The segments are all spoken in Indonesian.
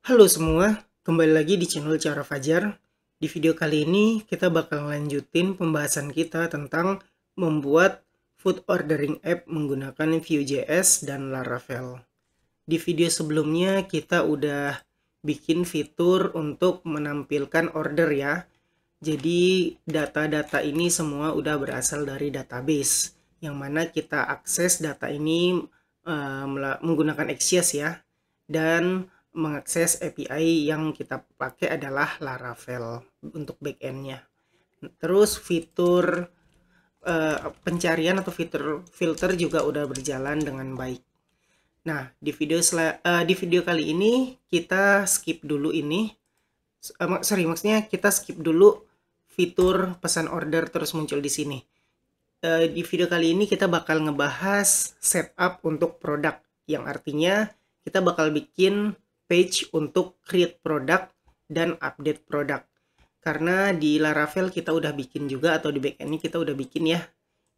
Halo semua, kembali lagi di channel Cara Fajar. Di video kali ini kita bakal lanjutin pembahasan kita tentang membuat food ordering app menggunakan Vue.js dan Laravel. Di video sebelumnya kita udah bikin fitur untuk menampilkan order ya. Jadi data-data ini semua udah berasal dari database, yang mana kita akses data ini menggunakan Express ya. Dan mengakses API yang kita pakai adalah Laravel untuk backendnya. Terus fitur pencarian atau fitur filter juga udah berjalan dengan baik. Nah, di video kali ini kita skip dulu ini. Maksudnya kita skip dulu fitur pesan order terus muncul di sini. Di video kali ini kita bakal ngebahas setup untuk produk, yang artinya kita bakal bikin page untuk create product dan update produk. Karena di Laravel kita udah bikin juga, atau di backend ini kita udah bikin ya.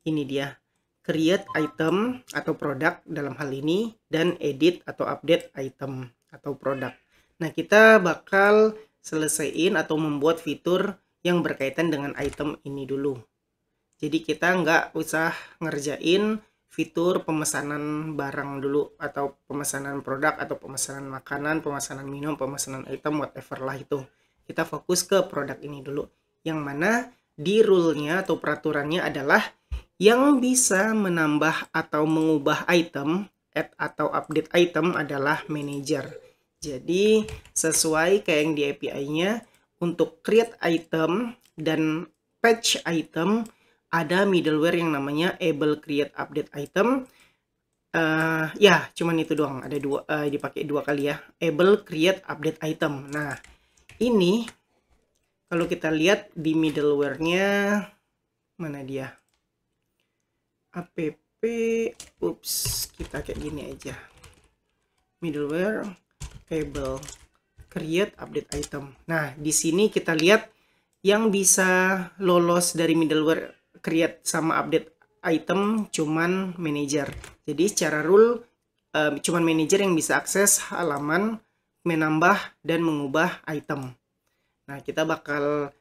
Ini dia, create item atau produk dalam hal ini, dan edit atau update item atau produk. Nah, kita bakal selesaiin atau membuat fitur yang berkaitan dengan item ini dulu. Jadi kita nggak usah ngerjain fitur pemesanan barang dulu, atau pemesanan produk, atau pemesanan makanan, pemesanan minum, pemesanan item, whatever lah itu. Kita fokus ke produk ini dulu. Yang mana di rule-nya atau peraturannya adalah yang bisa menambah atau mengubah item, add atau update item adalah manager. Jadi sesuai kayak yang di API-nya, untuk create item dan patch item ada middleware yang namanya able create update item. Ya, cuman itu doang. Ada dua, dipakai dua kali ya. Able create update item. Nah, ini kalau kita lihat di middleware-nya, mana dia? App, kita kayak gini aja. Middleware able create update item. Nah, di sini kita lihat yang bisa lolos dari middleware create sama update item cuman manager. Jadi secara rule cuman manager yang bisa akses halaman, menambah dan mengubah item. Nah, kita bakal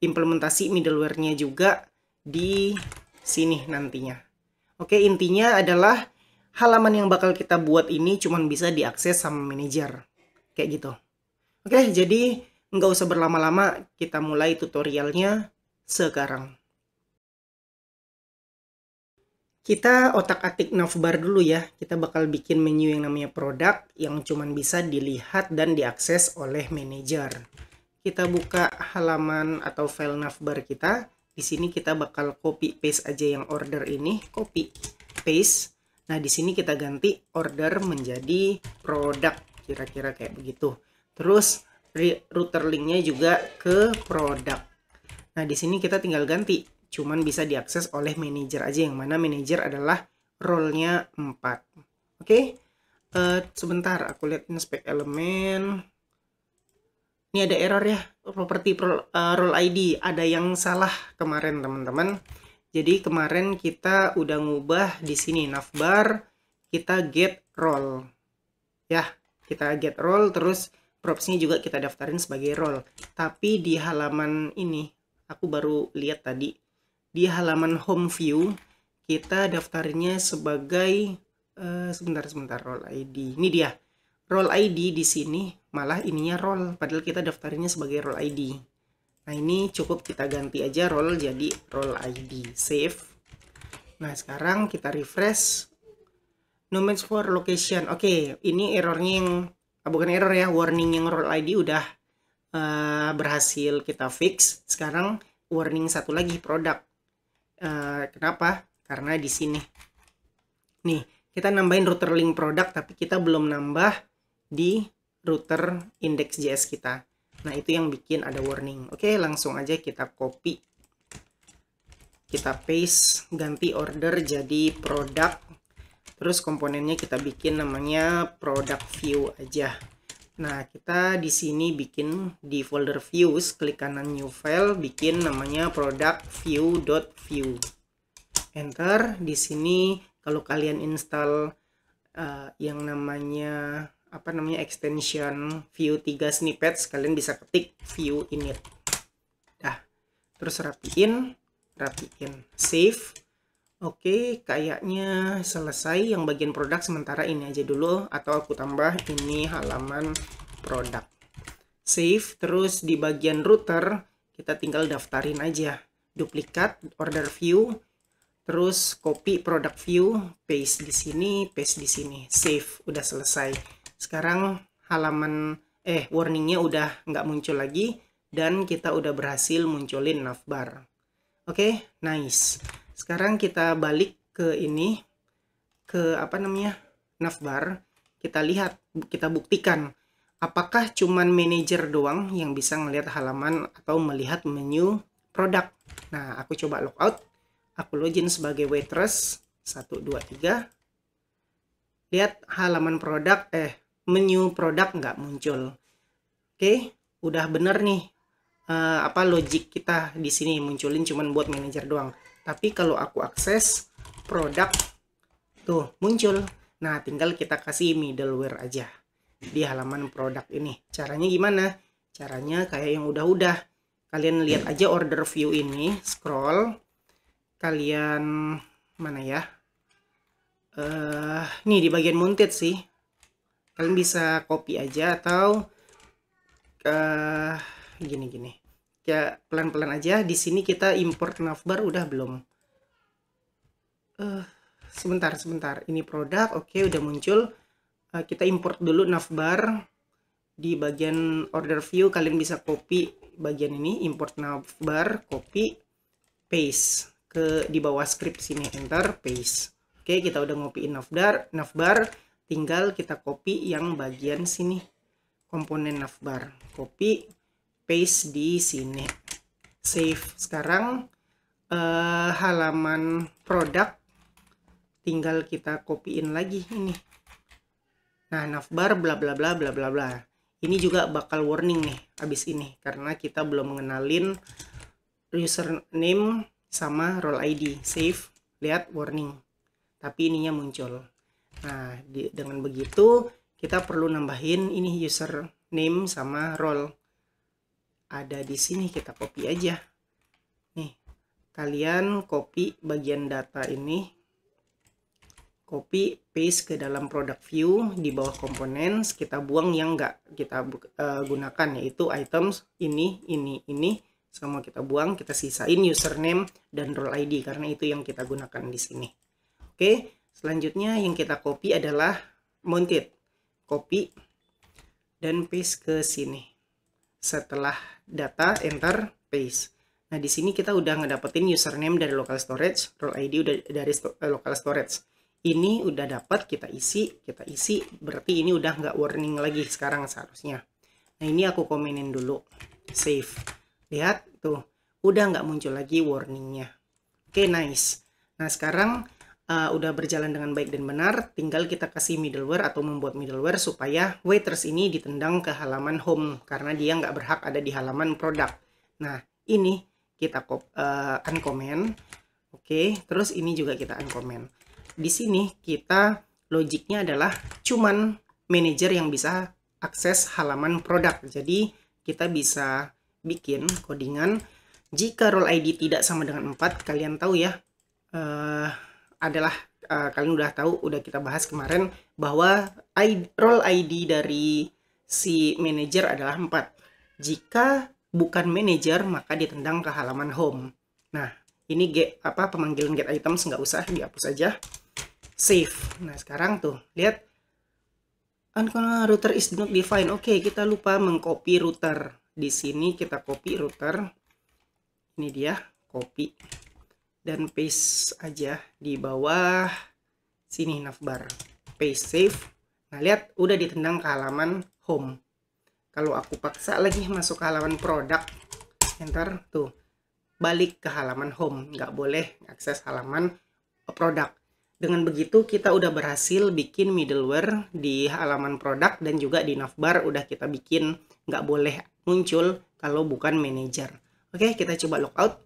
implementasi middleware-nya juga di sini nantinya. Oke, intinya adalah halaman yang bakal kita buat ini cuman bisa diakses sama manager. Kayak gitu. Oke, jadi nggak usah berlama-lama, kita mulai tutorialnya sekarang. Kita otak-atik navbar dulu ya. Kita bakal bikin menu yang namanya produk, yang cuman bisa dilihat dan diakses oleh manager. Kita buka halaman atau file navbar kita. Di sini kita bakal copy paste aja yang order ini, copy paste. Nah, di sini kita ganti order menjadi produk, kira-kira kayak begitu. Terus router linknya juga ke produk. Nah, di sini kita tinggal ganti, cuman bisa diakses oleh manager aja, yang mana manager adalah role-nya 4. Oke, sebentar aku lihat inspect elemen. Ini ada error ya, property role ID, ada yang salah kemarin teman-teman. Jadi kemarin kita udah ngubah di sini navbar, kita get role ya, kita get role, terus props-nya juga kita daftarin sebagai role. Tapi di halaman ini aku baru lihat tadi, di halaman home view kita daftarnya sebagai sebentar role ID. Ini dia role ID, di sini malah ininya role, padahal kita daftarinnya sebagai role ID. Nah, ini cukup kita ganti aja role jadi role ID, save. Nah, sekarang kita refresh. No match for location. Oke, ini errornya yang bukan error ya, warning yang role ID udah berhasil kita fix. Sekarang warning satu lagi, produk. Kenapa? Karena di sini nih kita nambahin router link produk, tapi kita belum nambah di router index.js kita. Nah, itu yang bikin ada warning. Oke, langsung aja kita copy, kita paste, ganti order jadi produk. Terus komponennya kita bikin namanya product view aja. Nah, kita di sini bikin di folder views, klik kanan new file, bikin namanya product view.view. Enter. Di sini kalau kalian install yang namanya apa namanya extension view 3 snippets, kalian bisa ketik view init. Dah, terus rapiin, save. Oke, kayaknya selesai yang bagian produk, sementara ini aja dulu, atau aku tambah ini halaman produk. Save, terus di bagian router kita tinggal daftarin aja. Duplikat order view, terus copy product view, paste di sini, save, udah selesai. Sekarang halaman warningnya udah nggak muncul lagi dan kita udah berhasil munculin navbar. Oke, nice. Sekarang kita balik ke ini, ke apa namanya navbar. Kita lihat, kita buktikan apakah cuman manajer doang yang bisa ngelihat halaman atau melihat menu produk. Nah, aku coba logout. Aku login sebagai waitress 1 2 3. Lihat halaman produk, menu produk nggak muncul. Oke, udah bener nih. Apa logik kita di sini munculin cuman buat manajer doang. Tapi kalau aku akses produk, tuh muncul. Nah, tinggal kita kasih middleware aja di halaman produk ini. Caranya gimana? Caranya kayak yang udah-udah. Kalian lihat aja order view ini, scroll. Kalian mana ya? Nih di bagian mounted sih. Kalian bisa copy aja atau gini. Ya pelan-pelan aja. Di sini kita import navbar udah belum? Sebentar. Ini produk, oke udah muncul. Kita import dulu navbar. Di bagian order view kalian bisa copy bagian ini, import navbar, copy, paste ke di bawah script sini, enter, paste. Oke, kita udah ngopiin navbar, tinggal kita copy yang bagian sini, komponen navbar, copy, paste di sini, save. Sekarang halaman produk tinggal kita copyin lagi ini. Nah, navbar bla bla bla bla bla bla. Ini juga bakal warning nih abis ini karena kita belum mengenalin username sama role ID. Save, lihat warning. Tapi ininya muncul. Nah, dengan begitu kita perlu nambahin ini username sama role. Ada di sini, kita copy aja. Nih, kalian copy bagian data ini. Copy paste ke dalam product view di bawah components, kita buang yang nggak kita gunakan, yaitu items ini semua kita buang, kita sisain username dan role ID karena itu yang kita gunakan di sini. Oke, selanjutnya yang kita copy adalah mounted, copy dan paste ke sini. Setelah data, enter, paste. Nah, di sini kita udah ngedapetin username dari local storage, role ID udah dari local storage. Ini udah dapat, kita isi, berarti ini udah nggak warning lagi sekarang seharusnya. Nah, ini aku komenin dulu, save. Lihat tuh, udah nggak muncul lagi warningnya. Oke, nice. Nah, sekarang udah berjalan dengan baik dan benar, tinggal kita kasih middleware atau membuat middleware supaya waitress ini ditendang ke halaman home karena dia nggak berhak ada di halaman produk. Nah, ini kita uncomment. Oke, terus ini juga kita uncomment. Di sini kita logiknya adalah cuman manajer yang bisa akses halaman produk. Jadi kita bisa bikin codingan jika role ID tidak sama dengan 4, kalian tahu ya, kalian udah tahu, udah kita bahas kemarin bahwa role ID dari si manajer adalah 4. Jika bukan manajer maka ditendang ke halaman home. Nah, ini pemanggilan get items nggak usah, dihapus aja. Save. Nah, sekarang tuh lihat router is not defined. Oke, kita lupa mengcopy router. Di sini kita copy router. Ini dia, copy dan paste aja di bawah sini navbar. Paste, save. Nah, lihat udah ditendang ke halaman home. Kalau aku paksa lagi masuk ke halaman produk, enter, tuh balik ke halaman home, nggak boleh akses halaman produk. Dengan begitu kita udah berhasil bikin middleware di halaman produk dan juga di navbar udah kita bikin nggak boleh muncul kalau bukan manager. Oke, kita coba logout.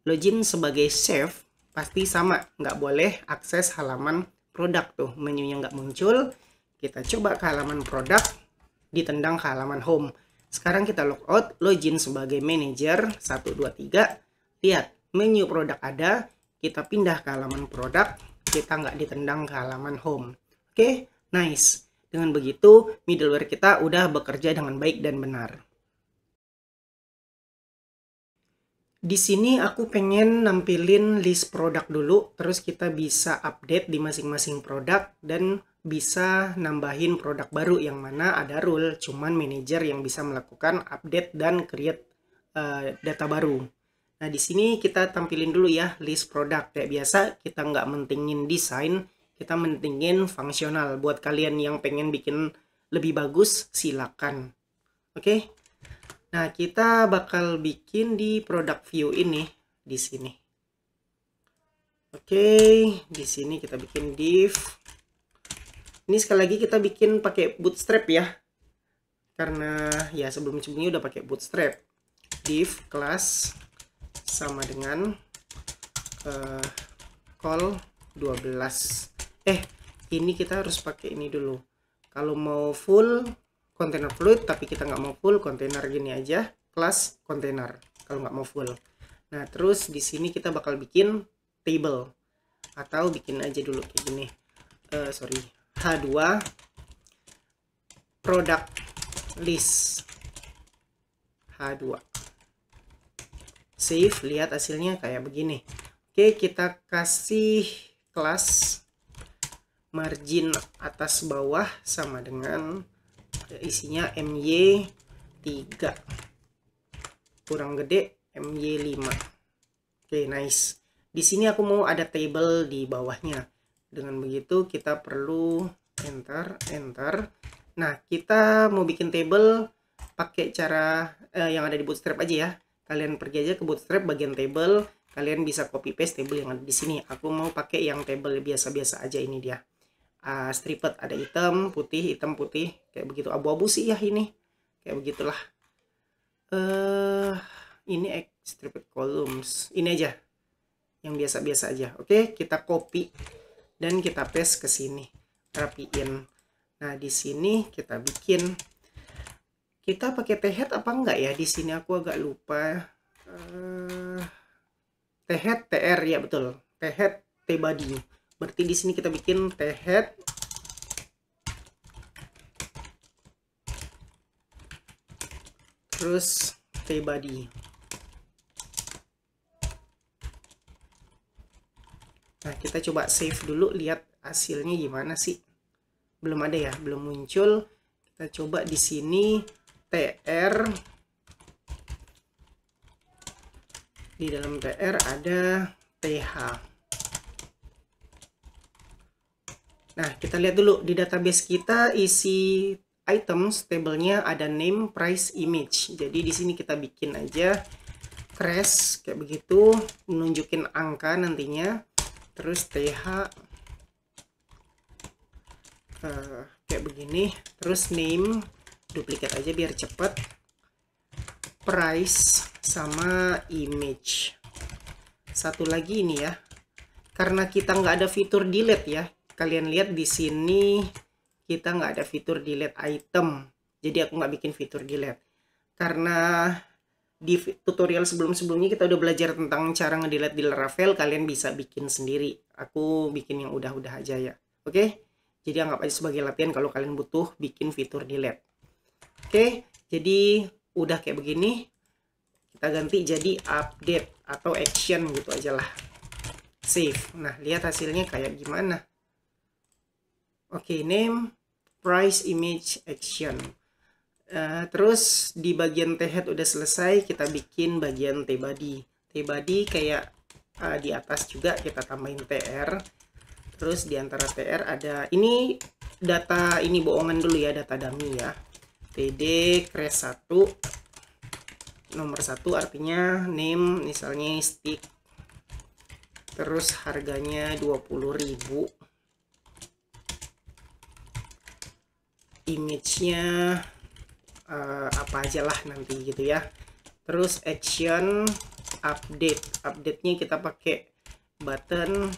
Login sebagai chef pasti sama, nggak boleh akses halaman produk tuh, menunya nggak muncul. Kita coba ke halaman produk, ditendang ke halaman home. Sekarang kita logout, login sebagai manager 1, 2, 3. Lihat, menu produk ada, kita pindah ke halaman produk, kita nggak ditendang ke halaman home. Oke, nice. Dengan begitu, middleware kita udah bekerja dengan baik dan benar. Di sini aku pengen nampilin list produk dulu, terus kita bisa update di masing-masing produk dan bisa nambahin produk baru yang mana ada rule, cuman manajer yang bisa melakukan update dan create data baru. Nah, di sini kita tampilin dulu ya list produk. Kayak biasa, kita nggak mentingin desain, kita mentingin fungsional. Buat kalian yang pengen bikin lebih bagus, silakan. Oke. Nah, kita bakal bikin di product view ini di sini. Oke, di sini kita bikin div. Ini sekali lagi kita bikin pakai bootstrap ya. Karena ya sebelum-sebelumnya udah pakai bootstrap. Div class sama dengan call 12. Ini kita harus pakai ini dulu. Kalau mau full container fluid, tapi kita nggak mau full container gini aja, class container kalau nggak mau full. Nah, terus di sini kita bakal bikin table atau bikin aja dulu kayak gini. H2 product list H2. Save, lihat hasilnya kayak begini. Oke, kita kasih kelas margin atas bawah sama dengan isinya MY3 kurang gede MY5. Oke, nice. Di sini aku mau ada table di bawahnya. Dengan begitu kita perlu enter. Nah, kita mau bikin table pakai cara yang ada di Bootstrap aja ya. Kalian pergi aja ke Bootstrap bagian table, kalian bisa copy paste table yang ada di sini. Aku mau pakai yang table biasa-biasa aja, ini dia. Stripped, ada hitam putih kayak begitu, abu-abu sih ya ini, kayak begitulah. Ini stripped columns, ini aja yang biasa-biasa aja. Oke, kita copy dan kita paste ke sini, rapiin. Nah, di sini kita bikin, kita pakai t-head apa enggak ya, di sini aku agak lupa. T-head tr ya, betul, t-head t-body. Berarti di sini kita bikin t-head terus t-body. Nah, kita coba save dulu, lihat hasilnya gimana sih. Belum ada ya, belum muncul. Kita coba di sini tr, di dalam tr ada th. Nah, kita lihat dulu di database kita isi items tabelnya ada name, price, image. Jadi di sini kita bikin aja crash kayak begitu, menunjukin angka nantinya. Terus th kayak begini. Terus name duplikat aja biar cepet. Price sama image. Satu lagi ini ya. Karena kita nggak ada fitur delete ya. Kalian lihat di sini kita nggak ada fitur delete item, jadi aku nggak bikin fitur delete karena di tutorial sebelumnya kita udah belajar tentang cara ngedelete di Laravel. Kalian bisa bikin sendiri, aku bikin yang udah aja ya. Oke, jadi anggap aja sebagai latihan kalau kalian butuh bikin fitur delete. Oke, jadi udah kayak begini, kita ganti jadi update atau action gitu aja lah. Save. Nah, lihat hasilnya kayak gimana. Oke, name, price, image, action. Terus di bagian t-head udah selesai, kita bikin bagian t-body. T-body kayak di atas juga kita tambahin tr. Terus di antara tr ada ini data, ini bohongan dulu ya, data dummy ya. td crash 1 nomor 1 artinya name misalnya stick. Terus harganya 20.000. Image-nya apa aja lah nanti gitu ya. Terus action update-nya kita pakai button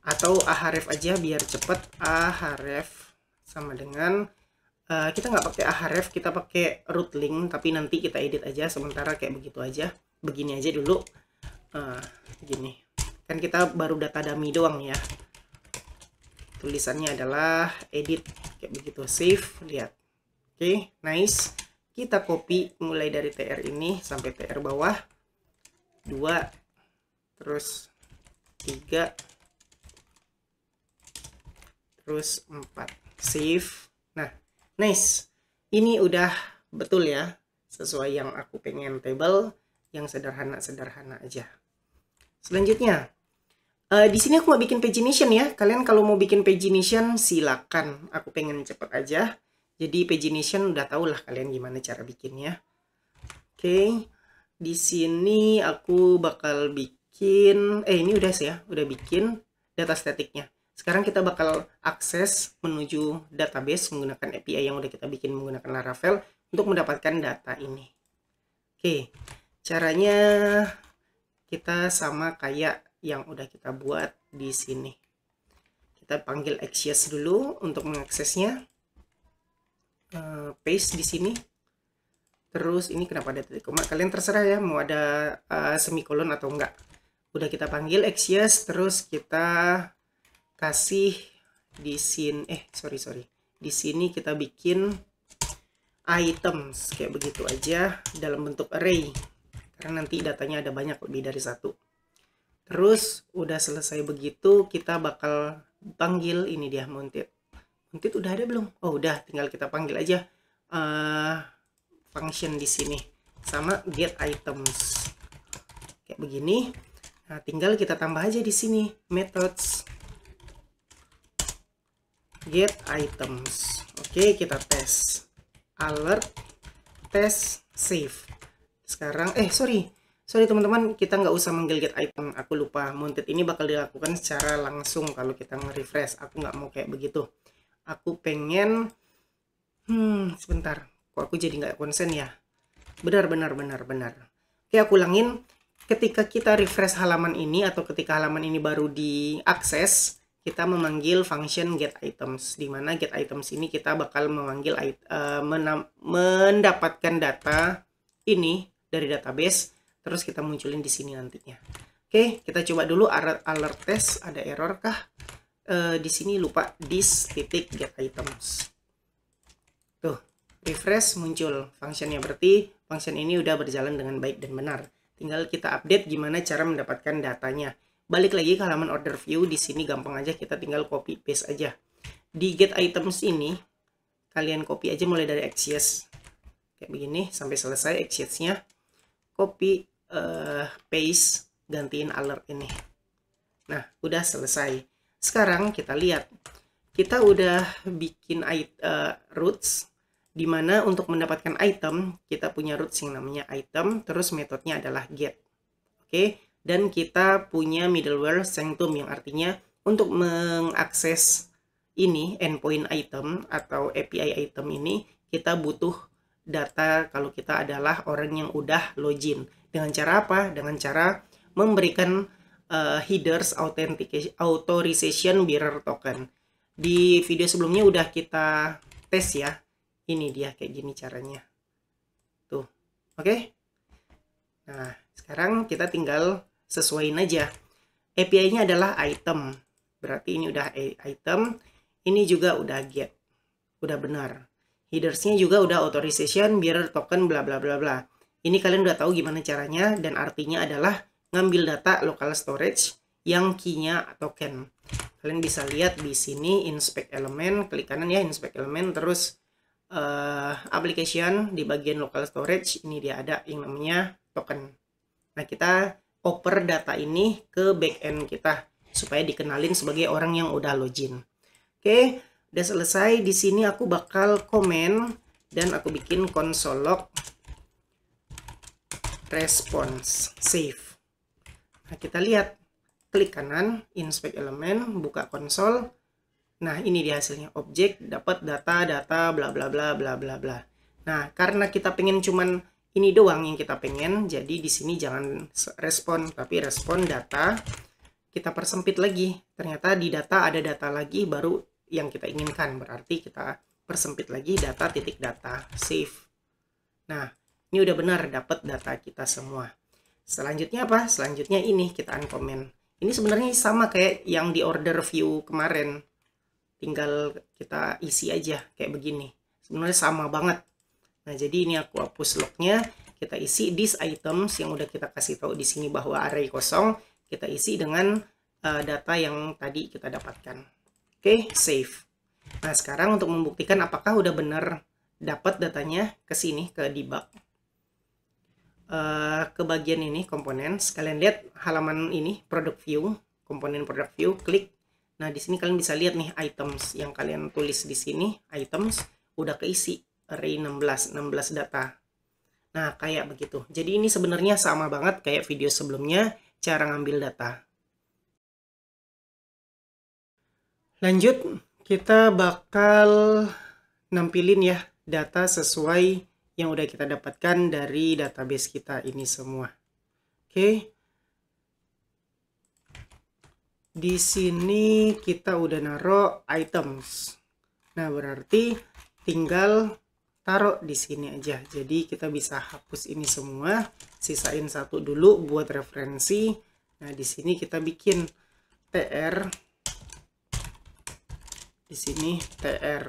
atau ahref aja biar cepet. Ahref sama dengan kita nggak pakai ahref, kita pakai root link, tapi nanti kita edit aja. Sementara kayak begitu aja, begini aja dulu. Gini kan kita baru data dummy doang ya. Tulisannya adalah edit kayak begitu. Save, lihat. Oke, nice. Kita copy mulai dari TR ini sampai TR bawah 2, terus 3, terus 4. Save. Nah, nice. Ini udah betul ya, sesuai yang aku pengen. Table yang sederhana-sederhana aja. Selanjutnya, di sini aku mau bikin pagination ya. Kalian kalau mau bikin pagination silakan. Aku pengen cepet aja. Jadi pagination udah tau lah kalian gimana cara bikinnya. Oke, di sini aku bakal bikin. Ini udah sih ya, udah bikin data statiknya. Sekarang kita bakal akses menuju database menggunakan API yang udah kita bikin menggunakan Laravel untuk mendapatkan data ini. Oke, caranya kita sama kayak yang udah kita buat di sini. Kita panggil Axios dulu untuk mengaksesnya. Paste di sini. Terus ini kenapa ada titik koma? Kalian terserah ya mau ada semikolon atau enggak. Udah kita panggil Axios, terus kita kasih di sini di sini kita bikin items kayak begitu aja dalam bentuk array. Karena nanti datanya ada banyak, lebih dari satu. Terus udah selesai begitu, kita bakal panggil ini dia mounted. Mounted udah ada belum? Oh udah, tinggal kita panggil aja function di sini sama get items kayak begini. Nah, tinggal kita tambah aja di sini methods get items. Oke, kita tes alert, tes, save. Sekarang sorry teman-teman, kita nggak usah manggil get item. Aku lupa, mounted ini bakal dilakukan secara langsung kalau kita nge-refresh. Aku nggak mau kayak begitu. Aku pengen sebentar, kok aku jadi nggak konsen ya. Benar. Oke, aku ulangin. Ketika kita refresh halaman ini atau ketika halaman ini baru diakses, kita memanggil function get items, di mana get items ini kita bakal memanggil mendapatkan data ini dari database, terus kita munculin di sini nantinya. Oke, kita coba dulu alert test, ada error kah? Di sini lupa this titik get items. Tuh, refresh muncul functionnya, berarti function ini udah berjalan dengan baik dan benar. Tinggal kita update gimana cara mendapatkan datanya. Balik lagi ke halaman order view, di sini gampang aja, kita tinggal copy paste aja. Di get items ini kalian copy aja mulai dari Axios kayak begini sampai selesai Axios-nya. Copy, paste, gantiin alert ini. Nah, udah selesai. Sekarang kita lihat, kita udah bikin roots, dimana untuk mendapatkan item kita punya roots yang namanya item, terus metodenya adalah get. Oke, dan kita punya middleware sanctum yang artinya untuk mengakses ini endpoint item atau API item ini kita butuh data kalau kita adalah orang yang udah login. Dengan cara apa? Dengan cara memberikan headers authorization bearer token. Di video sebelumnya udah kita tes ya. Ini dia kayak gini caranya. Tuh. Oke? Nah, sekarang kita tinggal sesuaiin aja. API-nya adalah item. Berarti ini udah item. Ini juga udah get. Udah benar. Headers-nya juga udah authorization bearer token bla bla bla bla. Ini kalian udah tahu gimana caranya, dan artinya adalah ngambil data local storage yang key-nya token. Kalian bisa lihat di sini inspect element, klik kanan ya inspect element, terus application di bagian local storage ini dia ada yang namanya token. Nah, kita oper data ini ke backend kita supaya dikenalin sebagai orang yang udah login. Oke, udah selesai. Di sini aku bakal komen dan aku bikin console log response save. Nah, kita lihat, klik kanan inspect element, buka konsol. Nah, ini dia hasilnya, objek dapat data bla bla bla bla bla bla. Nah, karena kita pengen cuman ini doang yang kita pengen, jadi di sini jangan respon tapi respon data. kita persempit lagi. Ternyata di data ada data lagi baru yang kita inginkan. Berarti kita persempit lagi data titik data, save. Nah, ini udah benar dapat data kita semua. Selanjutnya apa? Selanjutnya ini kita uncomment. Ini sebenarnya sama kayak yang di order view kemarin. Tinggal kita isi aja kayak begini. Sebenarnya sama banget. Nah, jadi ini aku hapus lognya. Kita isi these items yang udah kita kasih tahu di sini bahwa array kosong. Kita isi dengan data yang tadi kita dapatkan. Oke, save. Nah, sekarang untuk membuktikan apakah udah benar dapat datanya ke sini, ke debug. Ke bagian ini, komponen. Kalian lihat halaman ini, product view, komponen product view, klik. Nah, di sini kalian bisa lihat nih items yang kalian tulis di sini, items udah keisi array 16 data. Nah, kayak begitu. Jadi ini sebenarnya sama banget kayak video sebelumnya cara ngambil data. Lanjut, kita bakal nampilin ya data sesuai yang udah kita dapatkan dari database kita ini semua. Oke. Di sini kita udah naruh items. Nah, berarti tinggal taruh di sini aja. Jadi kita bisa hapus ini semua, sisain satu dulu buat referensi. Nah, di sini kita bikin tr. Di sini tr.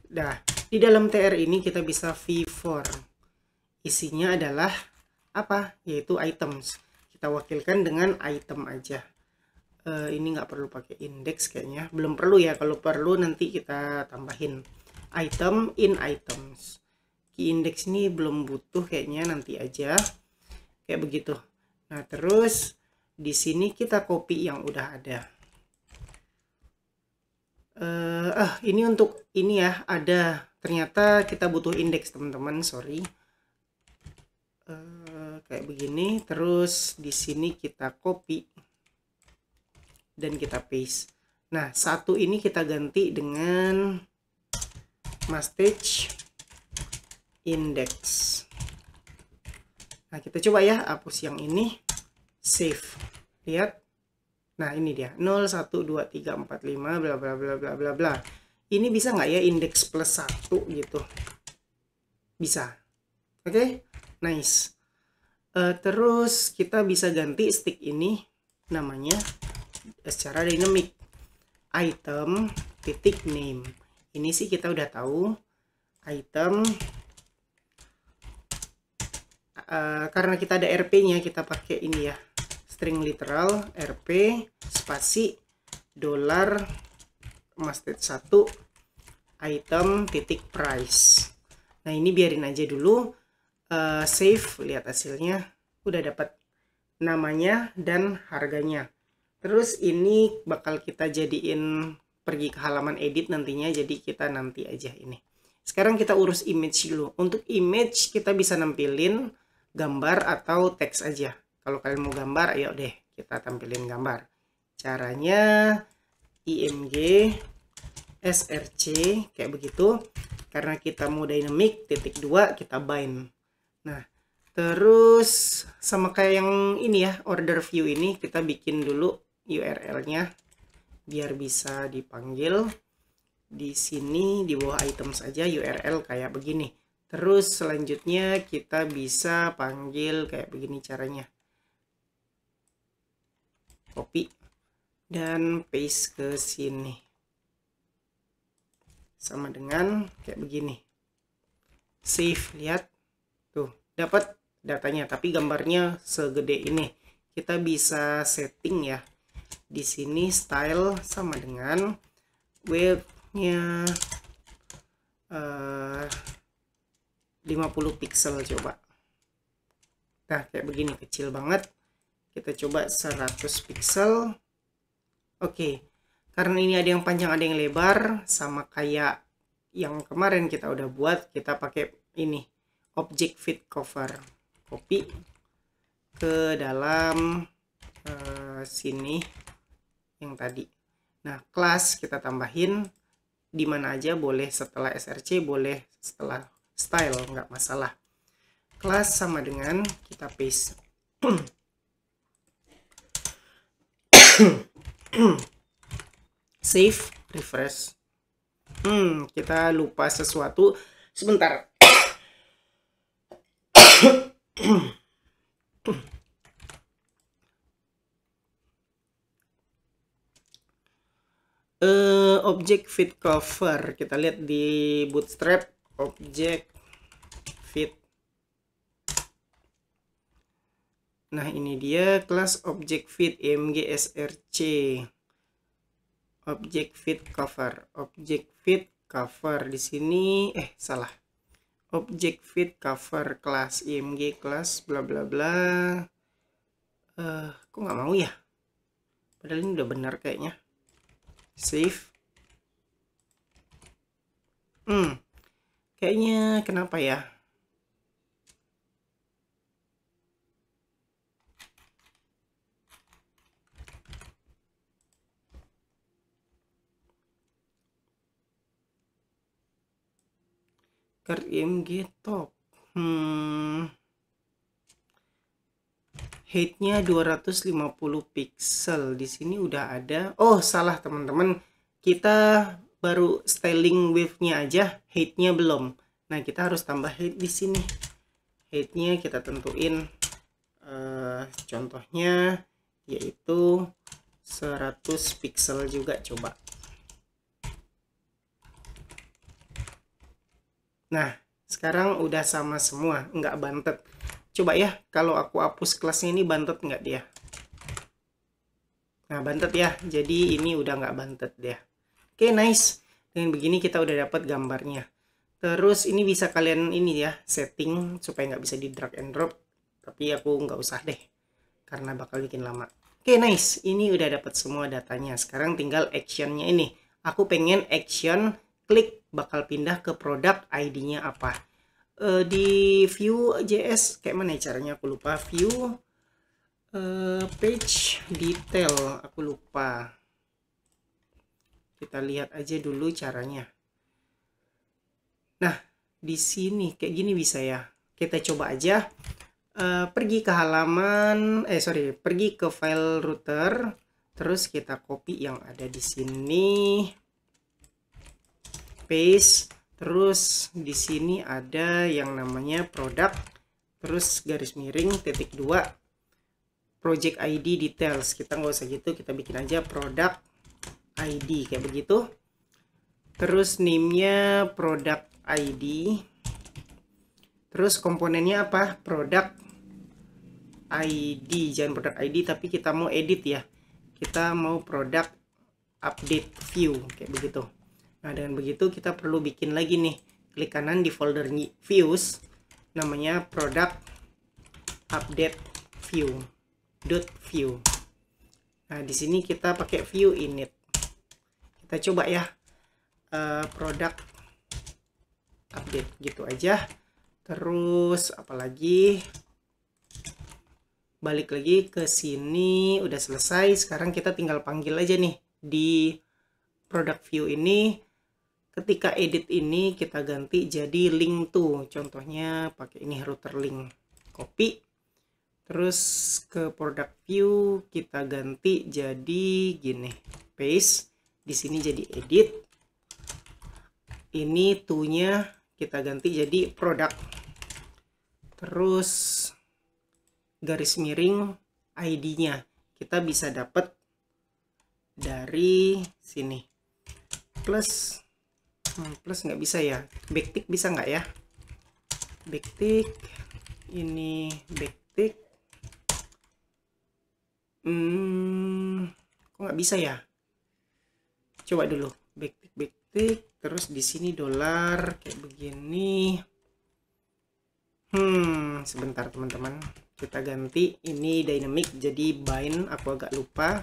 Nah, di dalam tr ini kita bisa v4. Isinya adalah apa? Yaitu items. Kita wakilkan dengan item aja. Ini nggak perlu pakai index kayaknya. Belum perlu ya. Kalau perlu nanti kita tambahin item in items. Key index ini belum butuh kayaknya, nanti aja. Kayak begitu. Nah, terus di sini kita copy yang udah ada. Ini untuk ini ya, ada. Ternyata kita butuh indeks, teman-teman. Sorry. Kayak begini. Terus di sini kita copy dan kita paste. Nah, satu ini kita ganti dengan message index. Nah, kita coba ya hapus yang ini, save. Lihat. Nah, ini dia 0 1 2 3 4 5 bla bla bla bla bla bla. Ini bisa nggak ya indeks plus 1 gitu? Bisa. Oke, nice. Terus kita bisa ganti stick ini namanya secara dynamic, item titik name. Ini sih kita udah tahu item, karena kita ada RP-nya, kita pakai ini ya, string literal RP spasi dollar mastet 1 item titik price. Nah, ini biarin aja dulu. Save, lihat hasilnya udah dapat namanya dan harganya. Terus ini bakal kita jadiin pergi ke halaman edit nantinya, jadi kita nanti aja ini. Sekarang kita urus image dulu. Untuk image kita bisa nampilin gambar atau teks aja. Kalau kalian mau gambar, ayo deh kita tampilin gambar. Caranya img src kayak begitu. Karena kita mau dynamic titik 2 kita bind. Nah, terus sama kayak yang ini ya, order view ini kita bikin dulu URL-nya biar bisa dipanggil. Di sini di bawah item saja URL kayak begini. Terus selanjutnya kita bisa panggil kayak begini caranya. Copy dan paste ke sini. Sama dengan kayak begini. Save, lihat. Tuh, dapat datanya, tapi gambarnya segede ini. Kita bisa setting ya. Di sini style sama dengan width-nya 50 pixel coba. Nah, kayak begini kecil banget. Kita coba 100 pixel. Oke. Karena ini ada yang panjang, ada yang lebar, sama kayak yang kemarin kita udah buat, kita pakai ini. Object fit cover, copy ke dalam sini yang tadi. Nah, kelas kita tambahin di mana aja, boleh setelah src, boleh setelah style, nggak masalah. Kelas sama dengan kita paste. Save, refresh. Kita lupa sesuatu. Sebentar. Object fit cover. Kita lihat di Bootstrap, object fit. Nah, ini dia kelas object fit img src. Object fit cover. Object fit cover di sini salah. Object fit cover kelas img kelas bla bla bla. Kok nggak mau ya? Padahal ini udah benar kayaknya. Save. Kayaknya kenapa ya? Card img top. Height-nya 250 pixel. Di sini udah ada. Oh, salah teman-teman. Kita baru styling width-nya aja, height-nya belum. Nah, kita harus tambah height di sini. Height-nya kita tentuin contohnya yaitu 100 pixel juga, coba. Nah, sekarang udah sama semua, nggak bantet. Coba ya, kalau aku hapus kelasnya ini bantet nggak dia? Nah, bantet ya. Jadi ini udah nggak bantet dia. Oke, nice. Dengan begini kita udah dapat gambarnya. Terus ini bisa kalian ini ya, setting supaya nggak bisa di drag and drop. Tapi aku nggak usah deh, karena bakal bikin lama. Oke, nice. Ini udah dapat semua datanya. Sekarang tinggal actionnya ini. Aku pengen action klik bakal pindah ke produk, ID-nya apa. Di Vue.js kayak mana ya caranya, aku lupa. View page detail, aku lupa. Kita lihat aja dulu caranya. Nah, di sini kayak gini bisa ya. Kita coba aja. Pergi ke halaman, pergi ke file router, terus kita copy yang ada di sini. Paste, terus di sini ada yang namanya produk, terus garis miring titik 2 project ID details. Kita nggak usah gitu, kita bikin aja product ID kayak begitu. Terus name-nya product ID, terus komponennya apa, product ID, jangan product ID tapi kita mau edit ya, kita mau product update view kayak begitu. Nah, dengan begitu kita perlu bikin lagi nih, klik kanan di folder views, namanya product update view. Nah, di sini kita pakai view init. Kita coba ya, product update gitu aja. Terus apalagi, balik lagi ke sini, udah selesai. Sekarang kita tinggal panggil aja nih di product view ini. Ketika edit ini kita ganti jadi link to, contohnya pakai ini router link, copy, terus ke product view kita ganti jadi gini, paste, di sini jadi edit, ini to-nya kita ganti jadi product, terus garis miring ID-nya kita bisa dapat dari sini, plus nggak bisa ya, backtick bisa nggak ya, backtick, ini backtick, kok nggak bisa ya, coba dulu backtick, terus di sini $, kayak begini. Sebentar teman-teman, kita ganti ini dynamic jadi bind, aku agak lupa,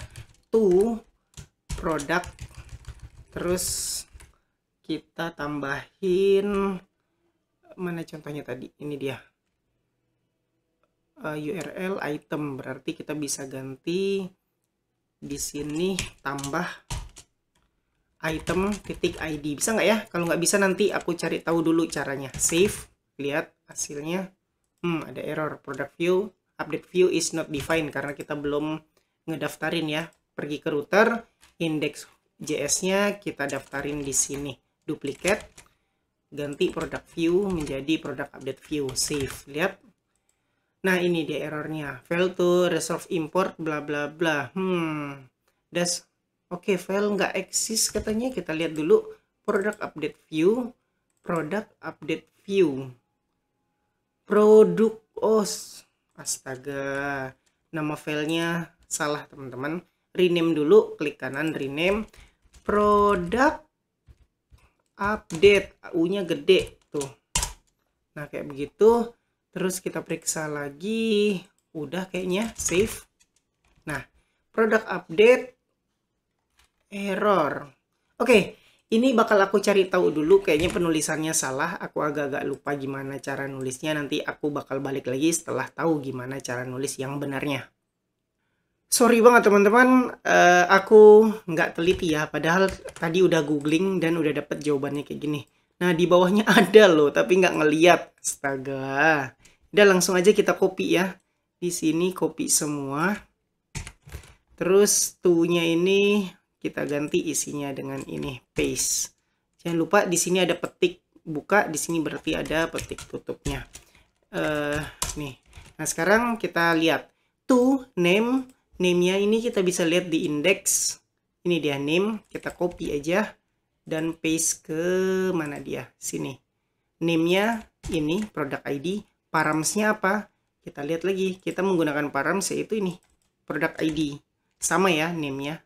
to product, terus kita tambahin mana contohnya tadi, ini dia URL item, berarti kita bisa ganti di sini tambah item titik ID, bisa nggak ya? Kalau nggak bisa nanti aku cari tahu dulu caranya. Save, lihat hasilnya. Ada error, product view update view is not defined karena kita belum ngedaftarin ya. pergi ke router, index.js-nya kita daftarin di sini, duplicate, ganti product view menjadi product update view, save. Lihat. Nah, ini dia errornya, fail to resolve import bla bla bla. Oke, file nggak eksis katanya. Kita lihat dulu product update view, product update view, produk. Astaga, nama filenya salah teman-teman. Rename dulu, klik kanan rename, product update, U-nya gede tuh. Nah, kayak begitu. Terus kita periksa lagi, udah kayaknya save. Nah, product update error. Oke, ini bakal aku cari tahu dulu, kayaknya penulisannya salah. Aku agak-agak lupa gimana cara nulisnya. Nanti aku bakal balik lagi setelah tahu gimana cara nulis yang benarnya. Sorry banget teman-teman, aku nggak teliti ya. Padahal tadi udah googling dan udah dapet jawabannya kayak gini. Nah, di bawahnya ada loh, tapi nggak ngeliat. Astaga. Udah, langsung aja kita copy ya. Di sini copy semua. Terus to-nya ini kita ganti isinya dengan ini, paste. Jangan lupa di sini ada petik buka, di sini berarti ada petik tutupnya. Nih. Nah, sekarang kita lihat to name. Name-nya ini kita bisa lihat di index. Ini dia name, kita copy aja dan paste ke mana dia? Sini. Name-nya ini product ID, params-nya apa? Kita lihat lagi. Kita menggunakan params yaitu ini, product ID. Sama ya name-nya,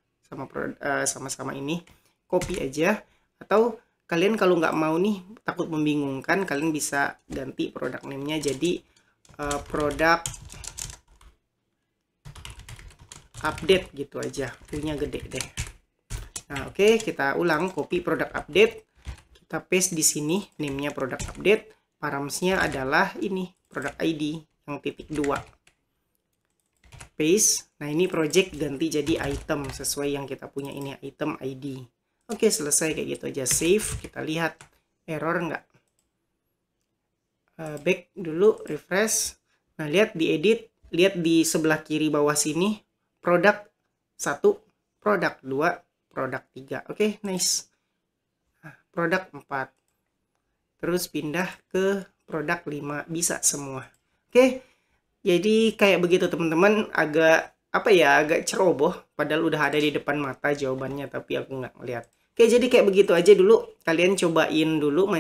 sama-sama ini. Copy aja, atau kalian kalau nggak mau nih, takut membingungkan, kalian bisa ganti product name-nya jadi product update gitu aja, punya gede deh. Nah, oke, kita ulang, copy product update, kita paste di sini name-nya product update, params-nya adalah ini product ID yang ×2. Paste. Nah, ini project ganti jadi item sesuai yang kita punya ini, item ID. Oke, selesai kayak gitu aja. Save, kita lihat error nggak. Back dulu, refresh. Nah, lihat di edit, lihat di sebelah kiri bawah sini, produk 1, produk 2, produk 3. Oke, nice. Nah, produk 4. Terus pindah ke produk 5, bisa semua. Oke. Jadi kayak begitu teman-teman, agak agak ceroboh, padahal udah ada di depan mata jawabannya, tapi aku nggak ngeliat. Oke, jadi kayak begitu aja dulu. Kalian cobain dulu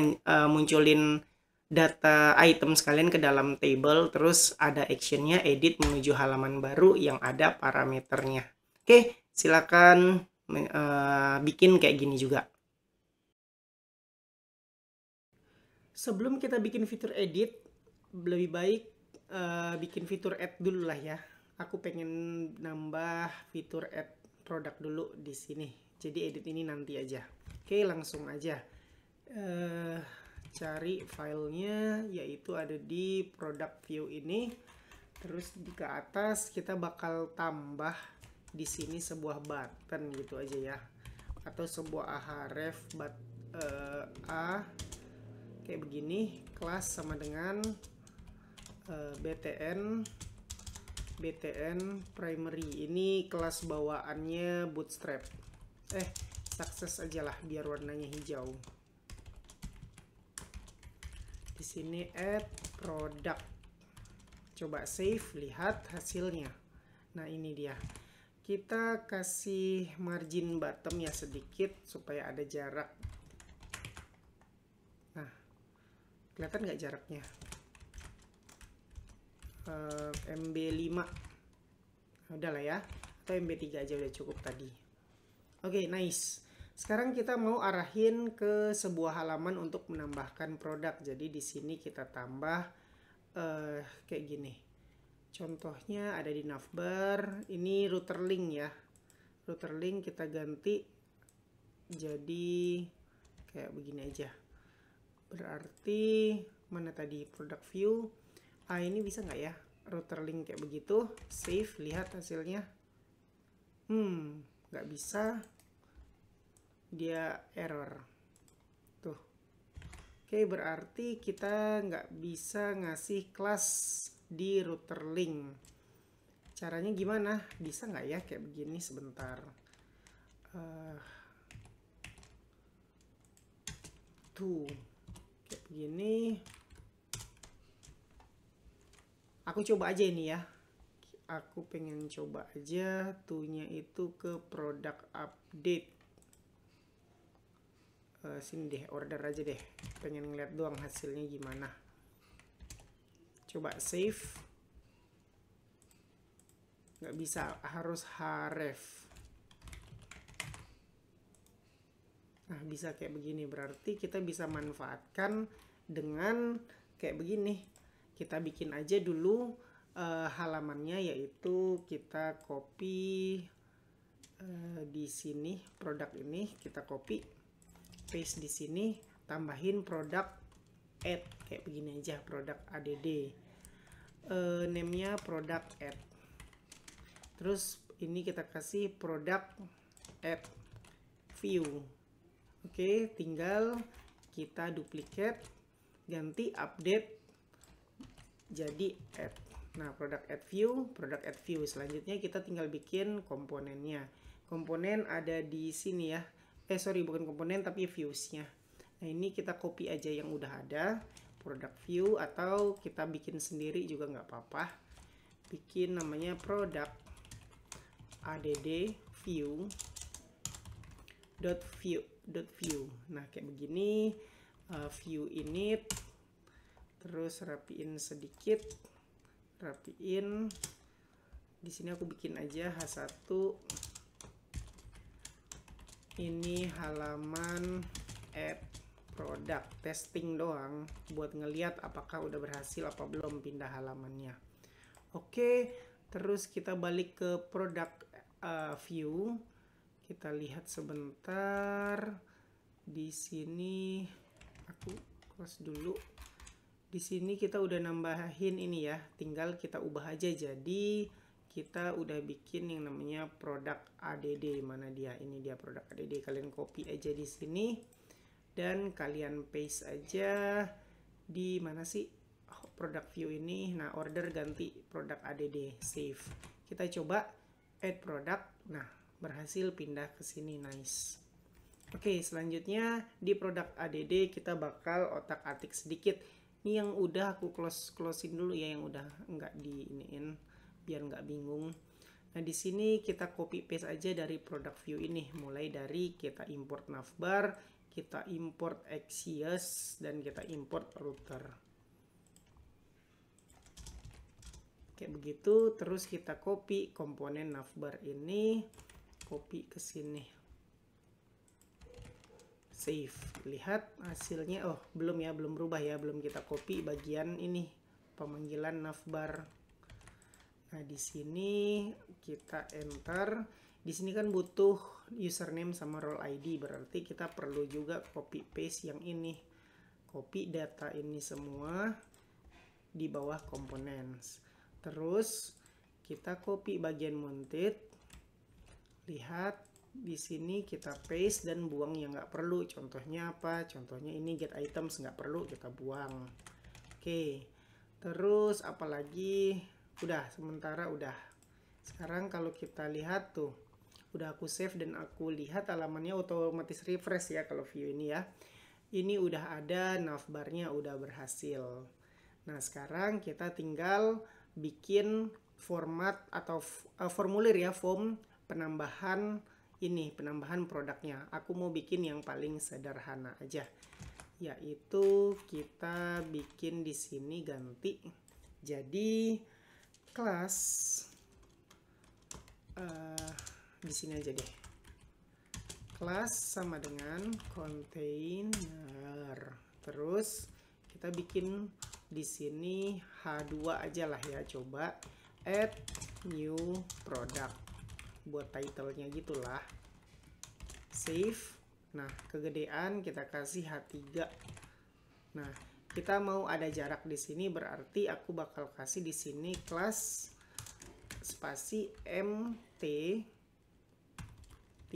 munculin data item sekalian ke dalam table, terus ada actionnya, edit menuju halaman baru yang ada parameternya. Oke, silakan bikin kayak gini juga. Sebelum kita bikin fitur edit, lebih baik bikin fitur add dulu lah ya. Aku pengen nambah fitur add produk dulu di sini. Jadi edit ini nanti aja. Oke, langsung aja. Cari filenya, yaitu ada di product view ini. Terus di ke atas kita bakal tambah di sini sebuah button gitu aja ya, atau sebuah ahref a kayak begini. Kelas sama dengan btn primary. Ini kelas bawaannya bootstrap. Success aja lah biar warnanya hijau. Di sini add product. Coba save, lihat hasilnya. Nah, ini dia. Kita kasih margin bottom ya sedikit supaya ada jarak. Nah, kelihatan nggak jaraknya? MB5. Udah lah ya. Atau MB3 aja udah cukup tadi. Oke, nice. Sekarang kita mau arahin ke sebuah halaman untuk menambahkan produk. Jadi di sini kita tambah kayak gini. Contohnya ada di navbar. Ini router link ya. Router link kita ganti jadi kayak begini aja. Berarti mana tadi product view? Ini bisa nggak ya router link kayak begitu? Save, lihat hasilnya. Nggak bisa. Dia error tuh. Oke, berarti kita nggak bisa ngasih kelas di router link. Caranya gimana? Bisa nggak ya kayak begini? Sebentar. Tuh, kayak begini. Aku coba aja ini ya. Aku pengen coba aja tuhnya itu ke produk update. Sini deh, order aja deh. Pengen ngeliat doang hasilnya gimana. Coba save. Nggak bisa, harus href. Nah, bisa kayak begini. Berarti kita bisa manfaatkan dengan kayak begini. Kita bikin aja dulu halamannya, yaitu kita copy di sini produk ini, kita copy paste di sini, tambahin produk add kayak begini aja, produk add. Name-nya produk add. Terus ini kita kasih produk add view. Oke, tinggal kita duplicate, ganti update jadi add. Nah, produk add view, produk add view. Selanjutnya kita tinggal bikin komponennya. Komponen ada di sini ya. Sorry, bukan komponen tapi views-nya. Nah, ini kita copy aja yang udah ada, produk view, atau kita bikin sendiri juga nggak apa-apa. Bikin namanya produk add view .view. Nah, kayak begini. View init, terus rapiin sedikit, rapiin. Di sini aku bikin aja H1. Ini halaman add produk, testing doang buat ngeliat apakah udah berhasil apa belum pindah halamannya. Oke, terus kita balik ke produk view. Kita lihat sebentar. Di sini aku close dulu. Di sini kita udah nambahin ini ya. Tinggal kita ubah aja jadi kita udah bikin yang namanya produk add. Mana dia? Ini dia produk add. Kalian copy aja di sini dan kalian paste aja di mana sih produk view ini. Nah, order ganti produk add, save. Kita coba add product. Nah, berhasil pindah ke sini, nice. Oke, selanjutnya di produk add kita bakal otak-atik sedikit. Ini yang udah aku closein dulu ya, yang udah nggak diiniin biar nggak bingung. Nah, di sini kita copy paste aja dari produk view ini, mulai dari kita import navbar, kita import Axios, dan kita import router. Kayak begitu, terus kita copy komponen navbar ini, copy ke sini, save. Lihat hasilnya. Oh, belum ya, belum berubah ya, belum kita copy bagian ini pemanggilan navbar. Nah, di sini kita enter. Di sini kan butuh username sama role ID, berarti kita perlu juga copy paste yang ini. Copy data ini semua di bawah components. Terus kita copy bagian mounted. Lihat di sini kita paste dan buang yang nggak perlu. Contohnya apa? Contohnya ini get items nggak perlu, kita buang. Oke, terus apalagi? Udah, sementara udah. Sekarang kalau kita lihat tuh, udah aku save dan aku lihat halamannya otomatis refresh ya kalau view ini ya. Ini udah ada navbarnya, udah berhasil. Nah, sekarang kita tinggal bikin format atau formulir ya, form penambahan ini, penambahan produknya. Aku mau bikin yang paling sederhana aja, yaitu kita bikin di sini ganti jadi kelas di sini aja deh. Kelas sama dengan container. Terus kita bikin di sini H2 aja lah ya, coba add new product buat titlenya gitulah. Save. Nah, kegedean kita kasih H3. Nah, kita mau ada jarak di sini, berarti aku bakal kasih di sini kelas spasi mt3.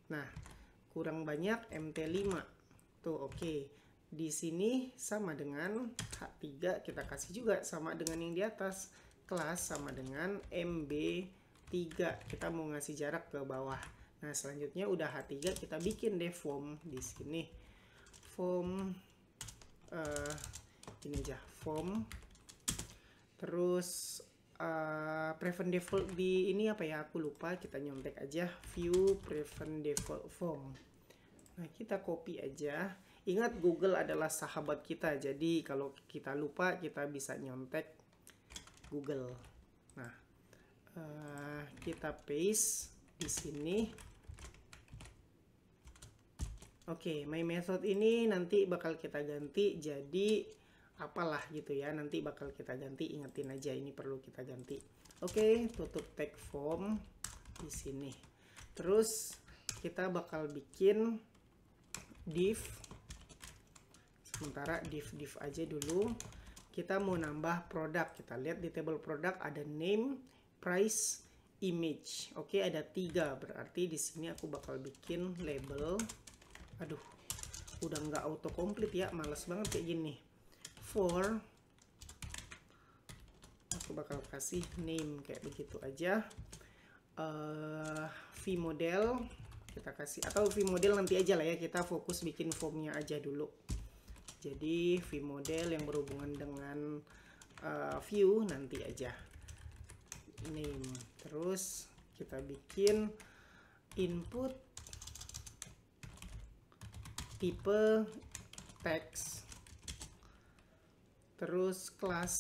Nah, kurang banyak mt5. Tuh, oke. Di sini sama dengan H3, kita kasih juga sama dengan yang di atas. kelas sama dengan MB3. Kita mau ngasih jarak ke bawah. Nah, selanjutnya udah H3, kita bikin deh form di sini. Form ini aja, form. Terus prevent default di ini apa ya? Aku lupa, kita nyontek aja view prevent default form. Nah, kita copy aja. Ingat, Google adalah sahabat kita. Jadi kalau kita lupa, kita bisa nyontek Google. Nah, kita paste di sini. Oke, my method ini nanti bakal kita ganti jadi apalah gitu ya. Nanti bakal kita ganti, ingetin aja ini perlu kita ganti. Oke, tutup tag form di sini. Terus kita bakal bikin div. Sementara div aja dulu. Kita mau nambah produk. Kita lihat di table produk ada name, price, image. Oke, ada 3. Berarti di sini aku bakal bikin label. Aduh, udah nggak autocomplete ya, males banget kayak gini. For, aku bakal kasih name kayak begitu aja. vModel kita kasih, atau vModel nanti aja lah ya, kita fokus bikin formnya aja dulu. Jadi vModel yang berhubungan dengan view nanti aja. Name, terus kita bikin input tipe text, terus kelas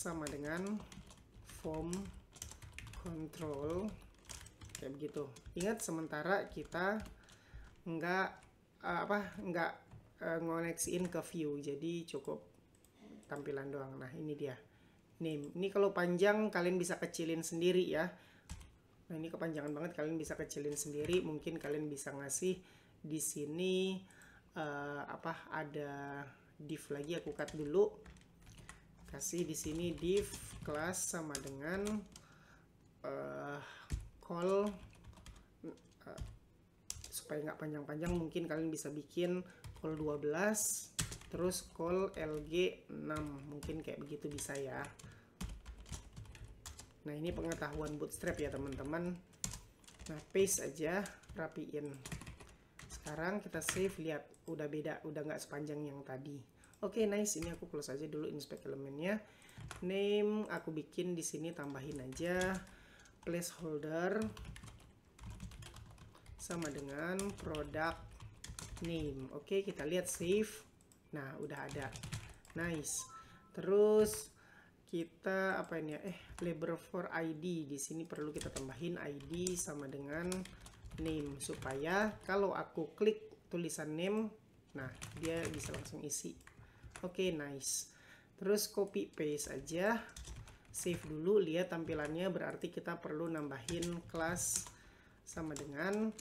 sama dengan form control kayak begitu. Ingat, sementara kita nggak ngoneksiin ke view, jadi cukup tampilan doang. Nah, ini dia name. Ini kalau panjang kalian bisa kecilin sendiri ya. Nah, ini kepanjangan banget, kalian bisa kecilin sendiri. Mungkin kalian bisa ngasih di sini ada div lagi, aku cut dulu. Kasih di sini div kelas sama dengan call, supaya nggak panjang-panjang mungkin kalian bisa bikin call 12 terus call lg 6, mungkin kayak begitu bisa ya. Nah, ini pengetahuan bootstrap ya teman-teman. Nah, paste aja, rapiin. Sekarang kita save, lihat udah beda, udah nggak sepanjang yang tadi. Oke, nice. Ini aku close aja dulu inspect elemennya. Name aku bikin di sini, tambahin aja placeholder sama dengan product name. Oke, kita lihat save. Nah, udah ada. Nice. Terus kita apa ini ya? Label for ID di sini perlu kita tambahin ID sama dengan name, supaya kalau aku klik tulisan name, nah dia bisa langsung isi. Oke, nice. Terus copy paste aja, save dulu, lihat tampilannya. Berarti kita perlu nambahin kelas sama dengan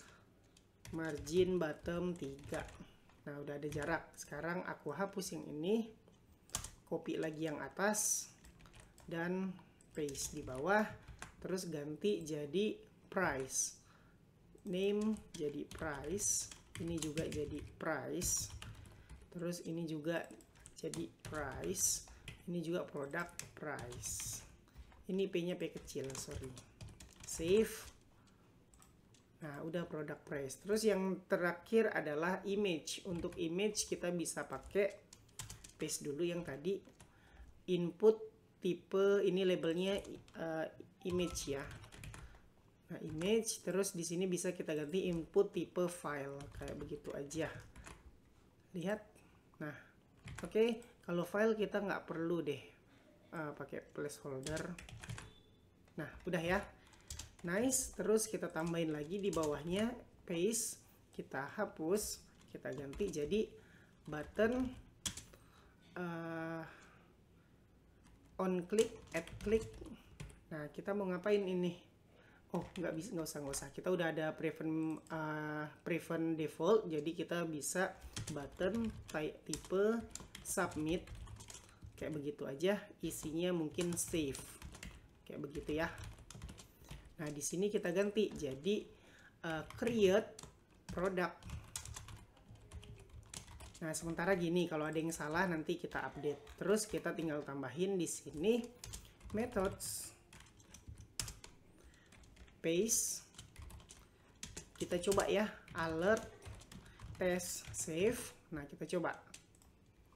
margin bottom 3. Nah, udah ada jarak. Sekarang aku hapus yang ini, copy lagi yang atas dan paste di bawah, terus ganti jadi price. Name jadi price, ini juga jadi price, terus ini juga jadi price, ini juga product price. Ini P-nya P kecil, sorry. Save. Nah, udah product price. Terus yang terakhir adalah image. Untuk image kita bisa pakai paste dulu yang tadi. Input tipe, ini labelnya image ya. Nah, image, terus di sini bisa kita ganti input tipe file, kayak begitu aja. Lihat. Nah, oke, kalau file kita nggak perlu deh pakai placeholder. Nah, udah ya. Nice. Terus kita tambahin lagi di bawahnya, paste, kita hapus, kita ganti jadi button on click, add click. Nah, kita mau ngapain ini? Oh, nggak usah. Kita udah ada prevent default, jadi kita bisa button tipe submit, kayak begitu aja. Isinya mungkin save, kayak begitu ya. Nah, di sini kita ganti jadi create product. Nah, sementara gini, kalau ada yang salah nanti kita update. Terus kita tinggal tambahin di sini methods, paste, kita coba ya, alert, test, save. Nah, kita coba.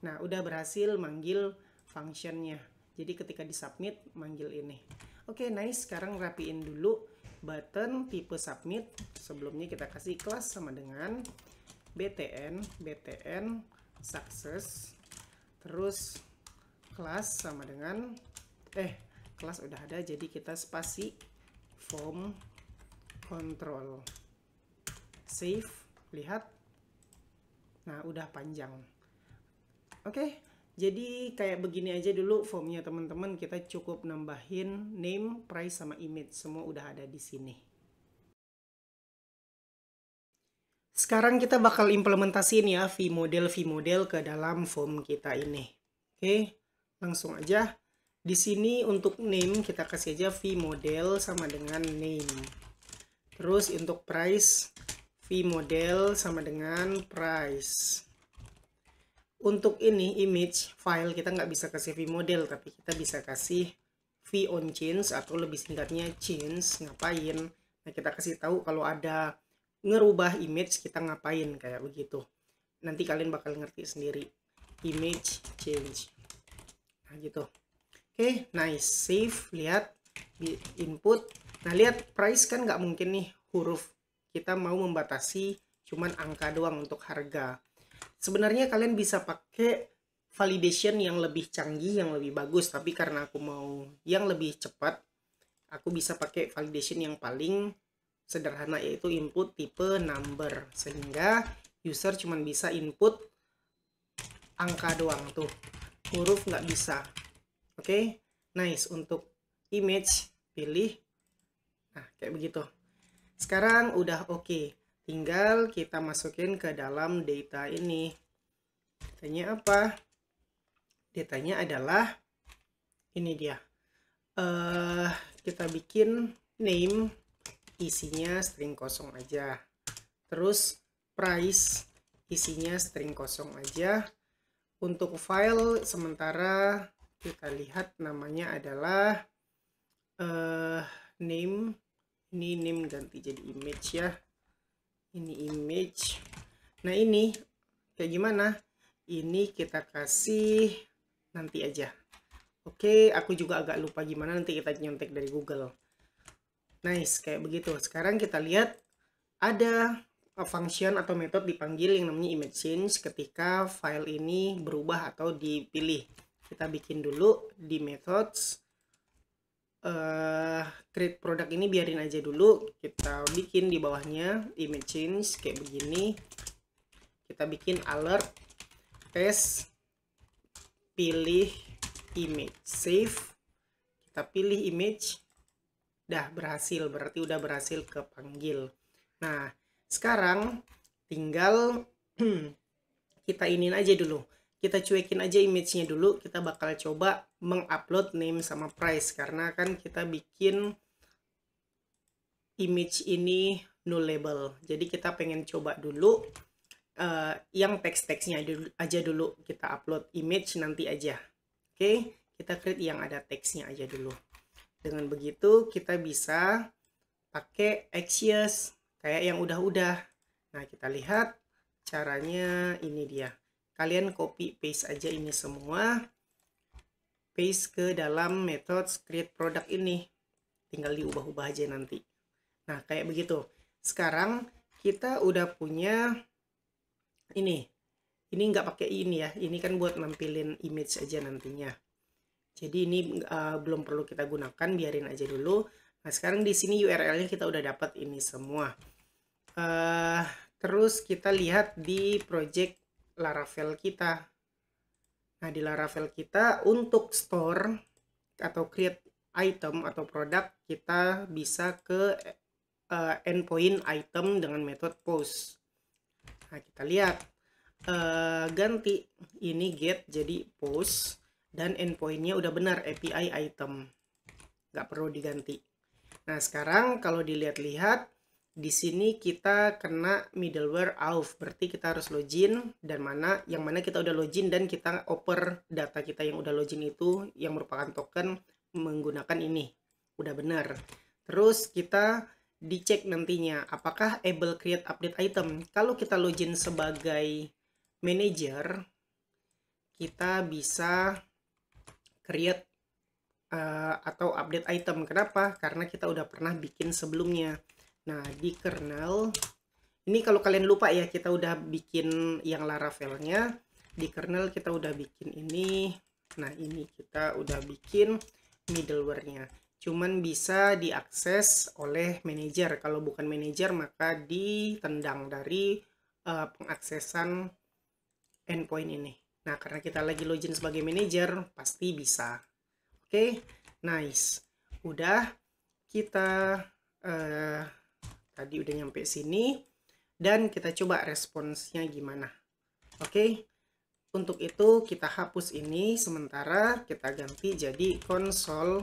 Nah, udah berhasil manggil functionnya. Jadi ketika disubmit, manggil ini. Oke, nice. Sekarang rapiin dulu button tipe submit. Sebelumnya kita kasih kelas sama dengan btn success. Terus kelas sama dengan kelas udah ada, jadi kita spasi form control. Save, lihat. Nah, udah panjang. Oke, jadi kayak begini aja dulu formnya teman-teman. Kita cukup nambahin name, price, sama image. Semua udah ada di sini. Sekarang kita bakal implementasiin ya vModel ke dalam form kita ini. Oke, langsung aja. Di sini untuk name kita kasih aja vModel sama dengan name. Terus untuk price, vModel sama dengan price. Untuk ini image file kita nggak bisa kasih vModel, tapi kita bisa kasih vOnChange atau lebih singkatnya change. Ngapain? Nah, kita kasih tahu kalau ada ngerubah image kita ngapain, kayak begitu. Nanti kalian bakal ngerti sendiri. Image change. Nah, gitu. Oke, nice. Save, lihat di input. Nah, lihat price kan nggak mungkin nih huruf. Kita mau membatasi cuman angka doang untuk harga. Sebenarnya kalian bisa pakai validation yang lebih canggih, yang lebih bagus, tapi karena aku mau yang lebih cepat, aku bisa pakai validation yang paling sederhana, yaitu input tipe number, sehingga user cuma bisa input angka doang tuh, huruf nggak bisa. Oke, nice. Untuk image pilih, nah kayak begitu. Sekarang udah oke. Tinggal kita masukin ke dalam data ini. Datanya apa? Datanya adalah ini dia. Kita bikin name, isinya string kosong aja. Terus price, isinya string kosong aja. Untuk file sementara kita lihat namanya adalah name. Ini name ganti jadi image ya. Ini image. Nah, ini kayak gimana? Ini kita kasih nanti aja. Oke, aku juga agak lupa gimana, nanti kita nyontek dari Google. Nice, kayak begitu. Sekarang kita lihat ada function atau metode dipanggil yang namanya image change ketika file ini berubah atau dipilih. Kita bikin dulu di methods. Create product ini biarin aja dulu. Kita bikin di bawahnya image change kayak begini. Kita bikin alert, test, pilih image, save. Kita pilih image. Dah berhasil, berarti udah berhasil kepanggil. Nah, sekarang tinggal kita iniin aja dulu. Kita cuekin aja image-nya dulu. Kita bakal coba mengupload name sama price, karena kan kita bikin image ini nullable. Jadi kita pengen coba dulu yang teks-teksnya aja dulu kita upload, image nanti aja. Oke, kita create yang ada teksnya aja dulu. Dengan begitu kita bisa pakai actions kayak yang udah-udah. Nah, kita lihat caranya, ini dia. Kalian copy paste aja ini semua, paste ke dalam methods create product ini, tinggal diubah-ubah aja nanti. Nah, kayak begitu. Sekarang kita udah punya ini nggak pakai ini ya, ini kan buat nampilin image aja nantinya. Jadi ini belum perlu kita gunakan, biarin aja dulu. Nah, sekarang di sini URL-nya kita udah dapat ini semua. Terus kita lihat di project Laravel kita. Nah, di Laravel kita untuk store atau create item atau produk, kita bisa ke endpoint item dengan metode post. Nah, kita lihat ganti ini get jadi post, dan endpointnya udah benar API item, nggak perlu diganti. Nah, sekarang kalau dilihat-lihat di sini kita kena middleware auth, berarti kita harus login, dan yang mana kita udah login dan kita oper data kita yang udah login itu yang merupakan token menggunakan ini. Udah benar. Terus kita dicek nantinya apakah able create update item. Kalau kita login sebagai manager, kita bisa create atau update item. Kenapa? Karena kita udah pernah bikin sebelumnya. Nah, di kernel ini kalau kalian lupa ya, kita udah bikin yang Laravel-nya. Di kernel kita udah bikin ini. Nah, ini kita udah bikin middleware-nya. Cuman bisa diakses oleh manajer. Kalau bukan manajer, maka ditendang dari pengaksesan endpoint ini. Nah, karena kita lagi login sebagai manajer, pasti bisa. Oke, nice. Udah, kita tadi udah nyampe sini. Dan kita coba responsnya gimana. Oke, untuk itu kita hapus ini sementara, kita ganti jadi console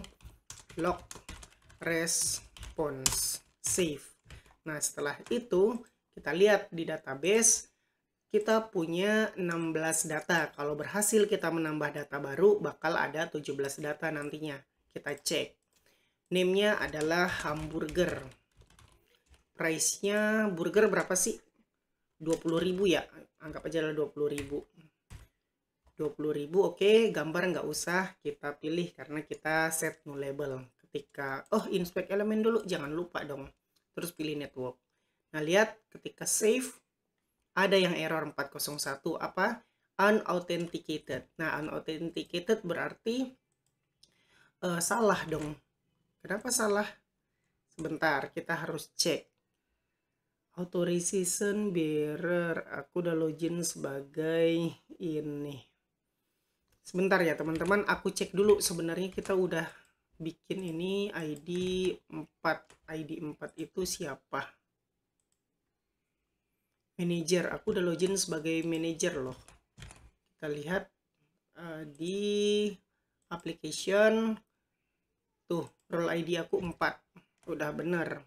log response save. Nah, setelah itu kita lihat di database kita punya 16 data. Kalau berhasil kita menambah data baru, bakal ada 17 data nantinya. Kita cek. Name-nya adalah hamburger. Price-nya burger berapa sih? 20.000 ya. Anggap aja lah 20.000. 20.000, oke. Gambar nggak usah kita pilih karena kita set no label. Ketika, inspect elemen dulu. Jangan lupa dong. Terus pilih network. Nah, lihat ketika save, ada yang error 401. Apa? Unauthenticated. Nah, unauthenticated berarti salah dong. Kenapa salah? Sebentar, kita harus cek. Authorization bearer, aku udah login sebagai ini. Sebentar ya teman-teman, aku cek dulu sebenarnya kita udah bikin ini ID 4. ID 4 itu siapa? Manager, aku udah login sebagai manager loh. Kita lihat di application, tuh role ID aku 4. Udah bener.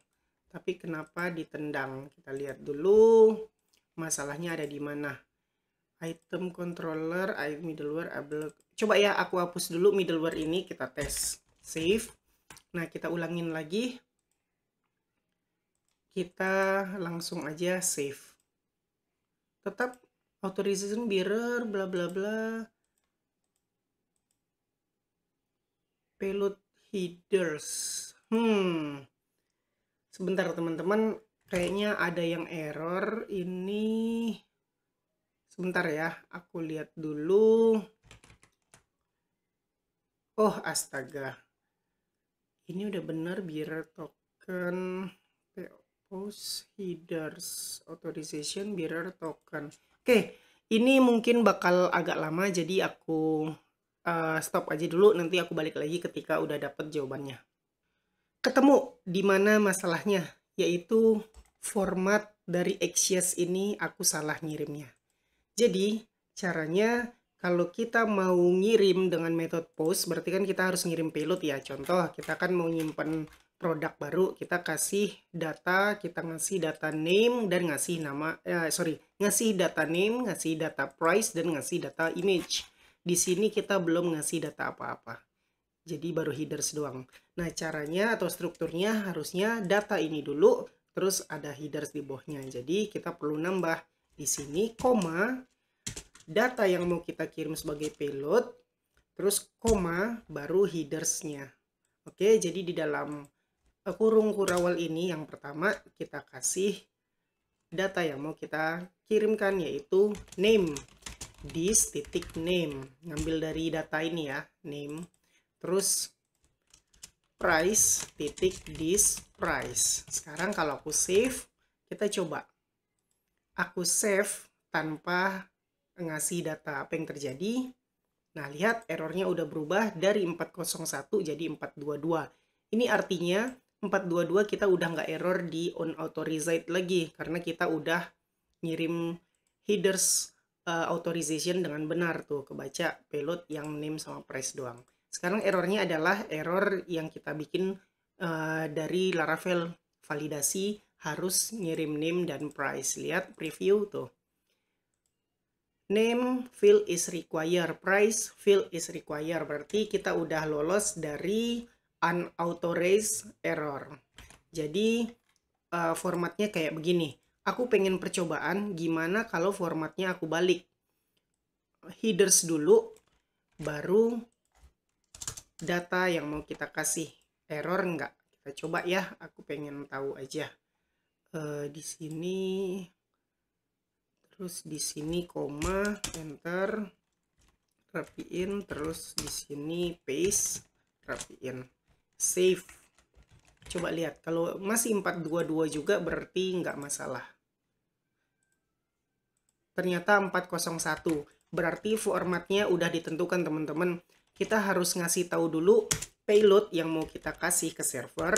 Tapi kenapa ditendang? Kita lihat dulu masalahnya ada di mana. Item controller, middleware, able. Coba ya aku hapus dulu middleware ini, kita tes. Save. Nah, kita ulangin lagi. Kita langsung aja save. Tetap authorization bearer, bla bla bla. Payload headers. Sebentar teman-teman, kayaknya ada yang error ini. Sebentar ya, aku lihat dulu. Oh, astaga. Ini udah benar bearer token post headers authorization bearer token. Oke, ini mungkin bakal agak lama jadi aku stop aja dulu, nanti aku balik lagi ketika udah dapet jawabannya. Ketemu di mana masalahnya, yaitu format dari Axios ini aku salah ngirimnya. Jadi caranya kalau kita mau ngirim dengan metode post, berarti kan kita harus ngirim payload ya. Contoh, kita kan mau nyimpen produk baru, kita kasih data, kita ngasih data name dan ngasih nama, ngasih data name, ngasih data price dan ngasih data image. Di sini kita belum ngasih data apa-apa. Jadi baru headers doang. Nah, caranya atau strukturnya harusnya data ini dulu, terus ada headers di bawahnya. Jadi kita perlu nambah di sini koma data yang mau kita kirim sebagai payload, terus koma baru headersnya. Oke, jadi di dalam kurung kurawal ini yang pertama kita kasih data yang mau kita kirimkan, yaitu name. This titik name, ngambil dari data ini ya, name. Terus price titik this price. Sekarang kalau aku save, kita coba. Aku save tanpa ngasih data apa yang terjadi. Nah, lihat errornya udah berubah dari 401 jadi 422. Ini artinya 422 kita udah nggak error di unauthorized lagi karena kita udah ngirim headers authorization dengan benar tuh, kebaca payload yang name sama price doang. Sekarang errornya adalah error yang kita bikin dari Laravel validasi harus ngirim name dan price. Lihat preview tuh. Name field is required, price field is required. Berarti kita udah lolos dari unauthorized error. Jadi formatnya kayak begini. Aku pengen percobaan gimana kalau formatnya aku balik. Headers dulu, baru data yang mau kita kasih. Error enggak? Kita coba ya, aku pengen tahu aja. Di sini, terus di sini koma, enter, rapiin, terus di sini paste, rapiin, save. Coba lihat, kalau masih 422 juga berarti nggak masalah. Ternyata 401, berarti formatnya udah ditentukan teman-teman. Kita harus ngasih tahu dulu payload yang mau kita kasih ke server,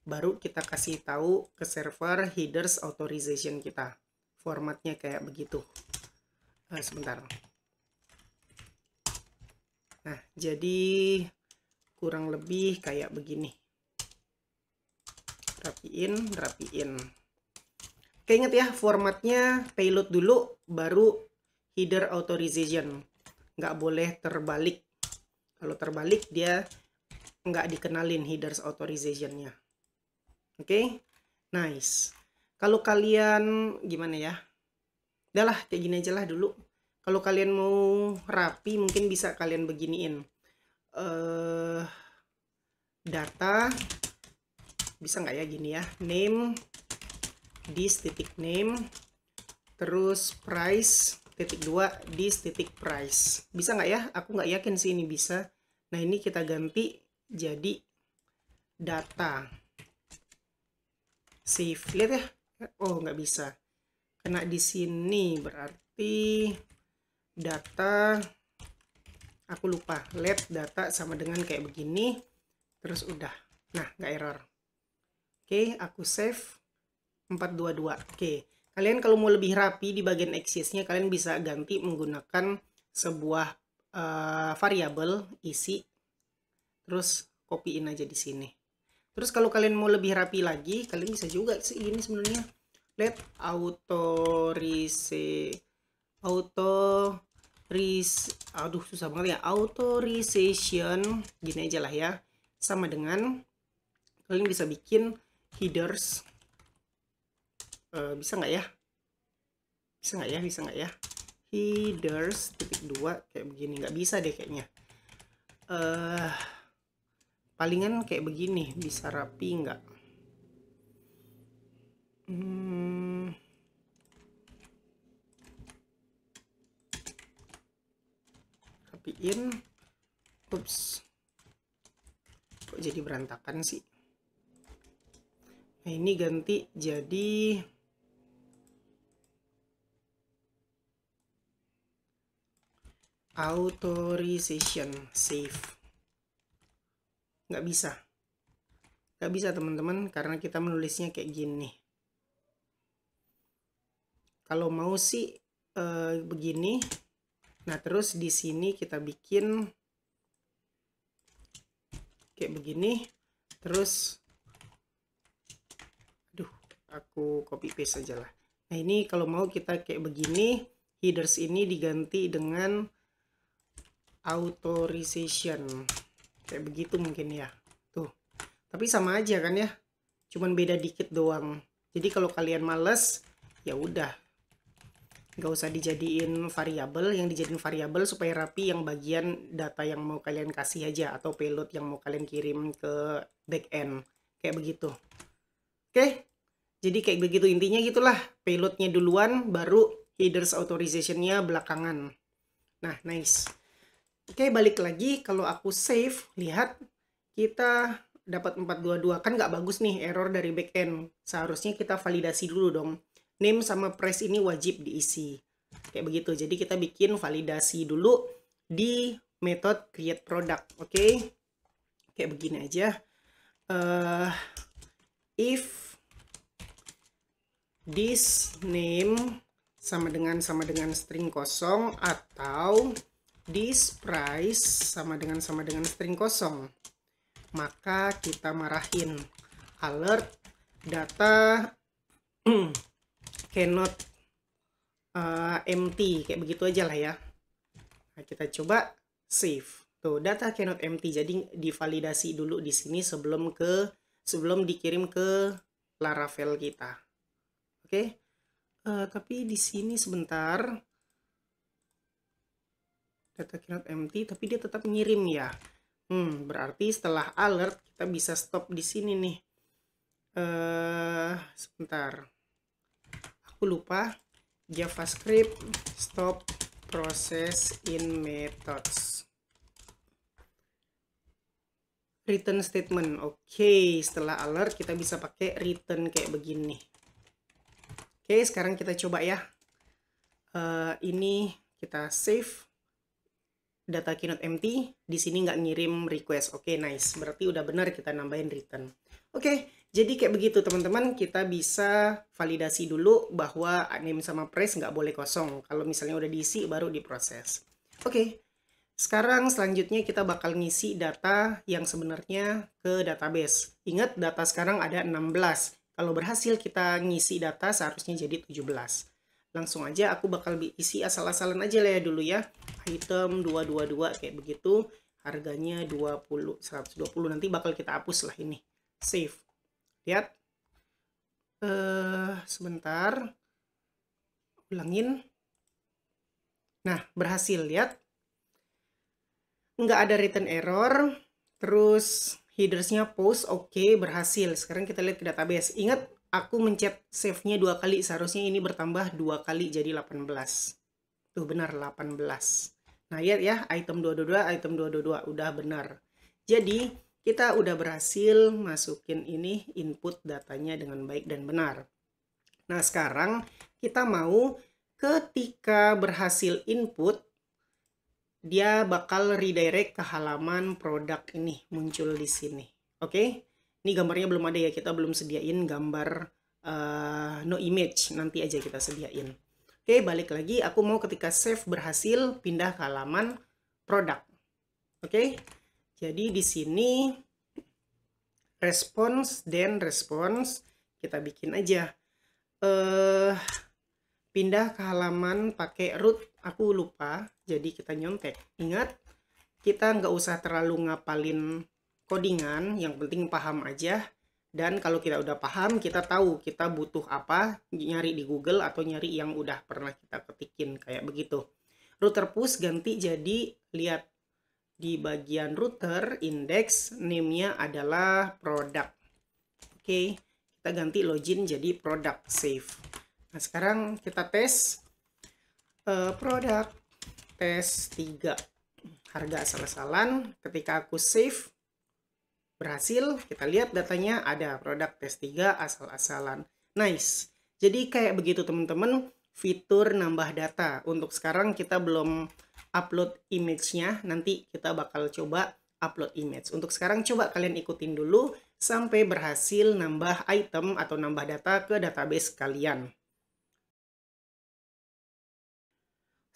baru kita kasih tahu ke server headers authorization kita. Formatnya kayak begitu. Sebentar. Nah, jadi kurang lebih kayak begini. Rapiin. Oke, ingat ya, formatnya payload dulu, baru header authorization. Nggak boleh terbalik. Kalau terbalik, dia nggak dikenalin headers authorizationnya. Oke, nice. Kalau kalian gimana ya? Udahlah, kayak gini aja lah dulu. Kalau kalian mau rapi, mungkin bisa kalian beginiin. Data, bisa nggak ya gini ya? Name, this titik name, terus price, titik 2, this titik price. Bisa nggak ya? Aku nggak yakin sih ini bisa. Nah, ini kita ganti jadi data. Save, lihat ya. Oh, nggak bisa. Kena di sini berarti data, aku lupa. Let data sama dengan kayak begini. Terus udah. Nah, nggak error. Oke, aku save 422. Oke, kalian kalau mau lebih rapi di bagian axisnya, kalian bisa ganti menggunakan sebuah variabel isi. Terus copyin aja di sini. Terus kalau kalian mau lebih rapi lagi, kalian bisa juga sih ini sebenarnya. Let aduh susah banget ya. Authorization, gini aja lah ya. Sama dengan kalian bisa bikin headers. Bisa nggak ya? Bisa nggak ya? Headers titik 2 kayak begini. Nggak bisa deh kayaknya. Palingan kayak begini, bisa rapi nggak? Rapiin. Ups. Kok jadi berantakan sih? Nah, ini ganti jadi authorization, save. Nggak bisa teman-teman, karena kita menulisnya kayak gini. Kalau mau sih begini. Nah, terus di sini kita bikin kayak begini. Terus aduh, aku copy paste aja lah. Nah, ini kalau mau kita kayak begini, headers ini diganti dengan authorization. Kayak begitu mungkin ya. Tuh. Tapi sama aja kan ya. Cuman beda dikit doang. Jadi kalau kalian males, ya udah. Nggak usah dijadiin variabel. Yang dijadiin variabel supaya rapi yang bagian data yang mau kalian kasih aja, atau payload yang mau kalian kirim ke backend. Kayak begitu. Oke. Jadi kayak begitu intinya gitulah. Payloadnya duluan, baru headers authorizationnya belakangan. Nah, nice. Oke, balik lagi. Kalau aku save, lihat kita dapat 422. Kan nggak bagus nih error dari backend. Seharusnya kita validasi dulu dong. Name sama price ini wajib diisi. Kayak begitu. Jadi kita bikin validasi dulu di method create product. Oke. Kayak begini aja. If this name sama dengan string kosong, atau this price sama dengan string kosong, maka kita marahin alert data cannot empty, kayak begitu aja lah ya. Nah, kita coba save. Tuh, data cannot empty. Jadi divalidasi dulu di sini sebelum dikirim ke Laravel kita. Oke. Tapi di sini sebentar. Data cannot empty, tapi dia tetap ngirim ya. Berarti setelah alert kita bisa stop di sini nih. Sebentar. Aku lupa. JavaScript stop process in methods. Return statement. Oke, setelah alert kita bisa pakai return kayak begini. Oke, sekarang kita coba ya. Ini kita save. Data cannot empty. Di sini nggak ngirim request. Oke, nice. Berarti udah benar kita nambahin return. Oke, jadi kayak begitu teman-teman. Kita bisa validasi dulu bahwa name sama price nggak boleh kosong. Kalau misalnya udah diisi baru diproses. Oke. Sekarang selanjutnya kita bakal ngisi data yang sebenarnya ke database. Ingat data sekarang ada 16. Kalau berhasil kita ngisi data seharusnya jadi 17. Langsung aja aku bakal isi asal-asalan aja lah ya dulu ya. Item 222 kayak begitu. Harganya 120. Nanti bakal kita hapus lah ini. Save. Lihat. Sebentar. Ulangin. Nah, berhasil. Lihat. Nggak ada return error, terus headersnya post, oke, berhasil. Sekarang kita lihat ke database. Ingat, aku mencet save-nya 2 kali, seharusnya ini bertambah 2 kali jadi 18. Tuh benar, 18. Nah, lihat ya, item 222, udah benar. Jadi, kita udah berhasil masukin ini input datanya dengan baik dan benar. Nah, sekarang kita mau ketika berhasil input, dia bakal redirect ke halaman produk ini, muncul di sini. Oke, ini gambarnya belum ada ya, kita belum sediain gambar no image, nanti aja kita sediain. Oke, balik lagi, aku mau ketika save berhasil pindah ke halaman produk. Oke, jadi di sini response dan response kita bikin aja. Pindah ke halaman pakai root, aku lupa, jadi kita nyontek. Ingat, kita nggak usah terlalu ngapalin codingan, yang penting paham aja. Dan kalau kita udah paham, kita tahu kita butuh apa, nyari di Google atau nyari yang udah pernah kita ketikin, kayak begitu. Router push ganti jadi, lihat, di bagian router, index, name-nya adalah product. Oke, kita ganti login jadi product, save. Nah, sekarang kita tes produk tes 3 harga asal-asalan. Ketika aku save berhasil, kita lihat datanya ada produk tes 3 asal-asalan. Nice. Jadi kayak begitu teman-teman fitur nambah data. Untuk sekarang kita belum upload image-nya, nanti kita bakal coba upload image. Untuk sekarang coba kalian ikutin dulu sampai berhasil nambah item atau nambah data ke database kalian.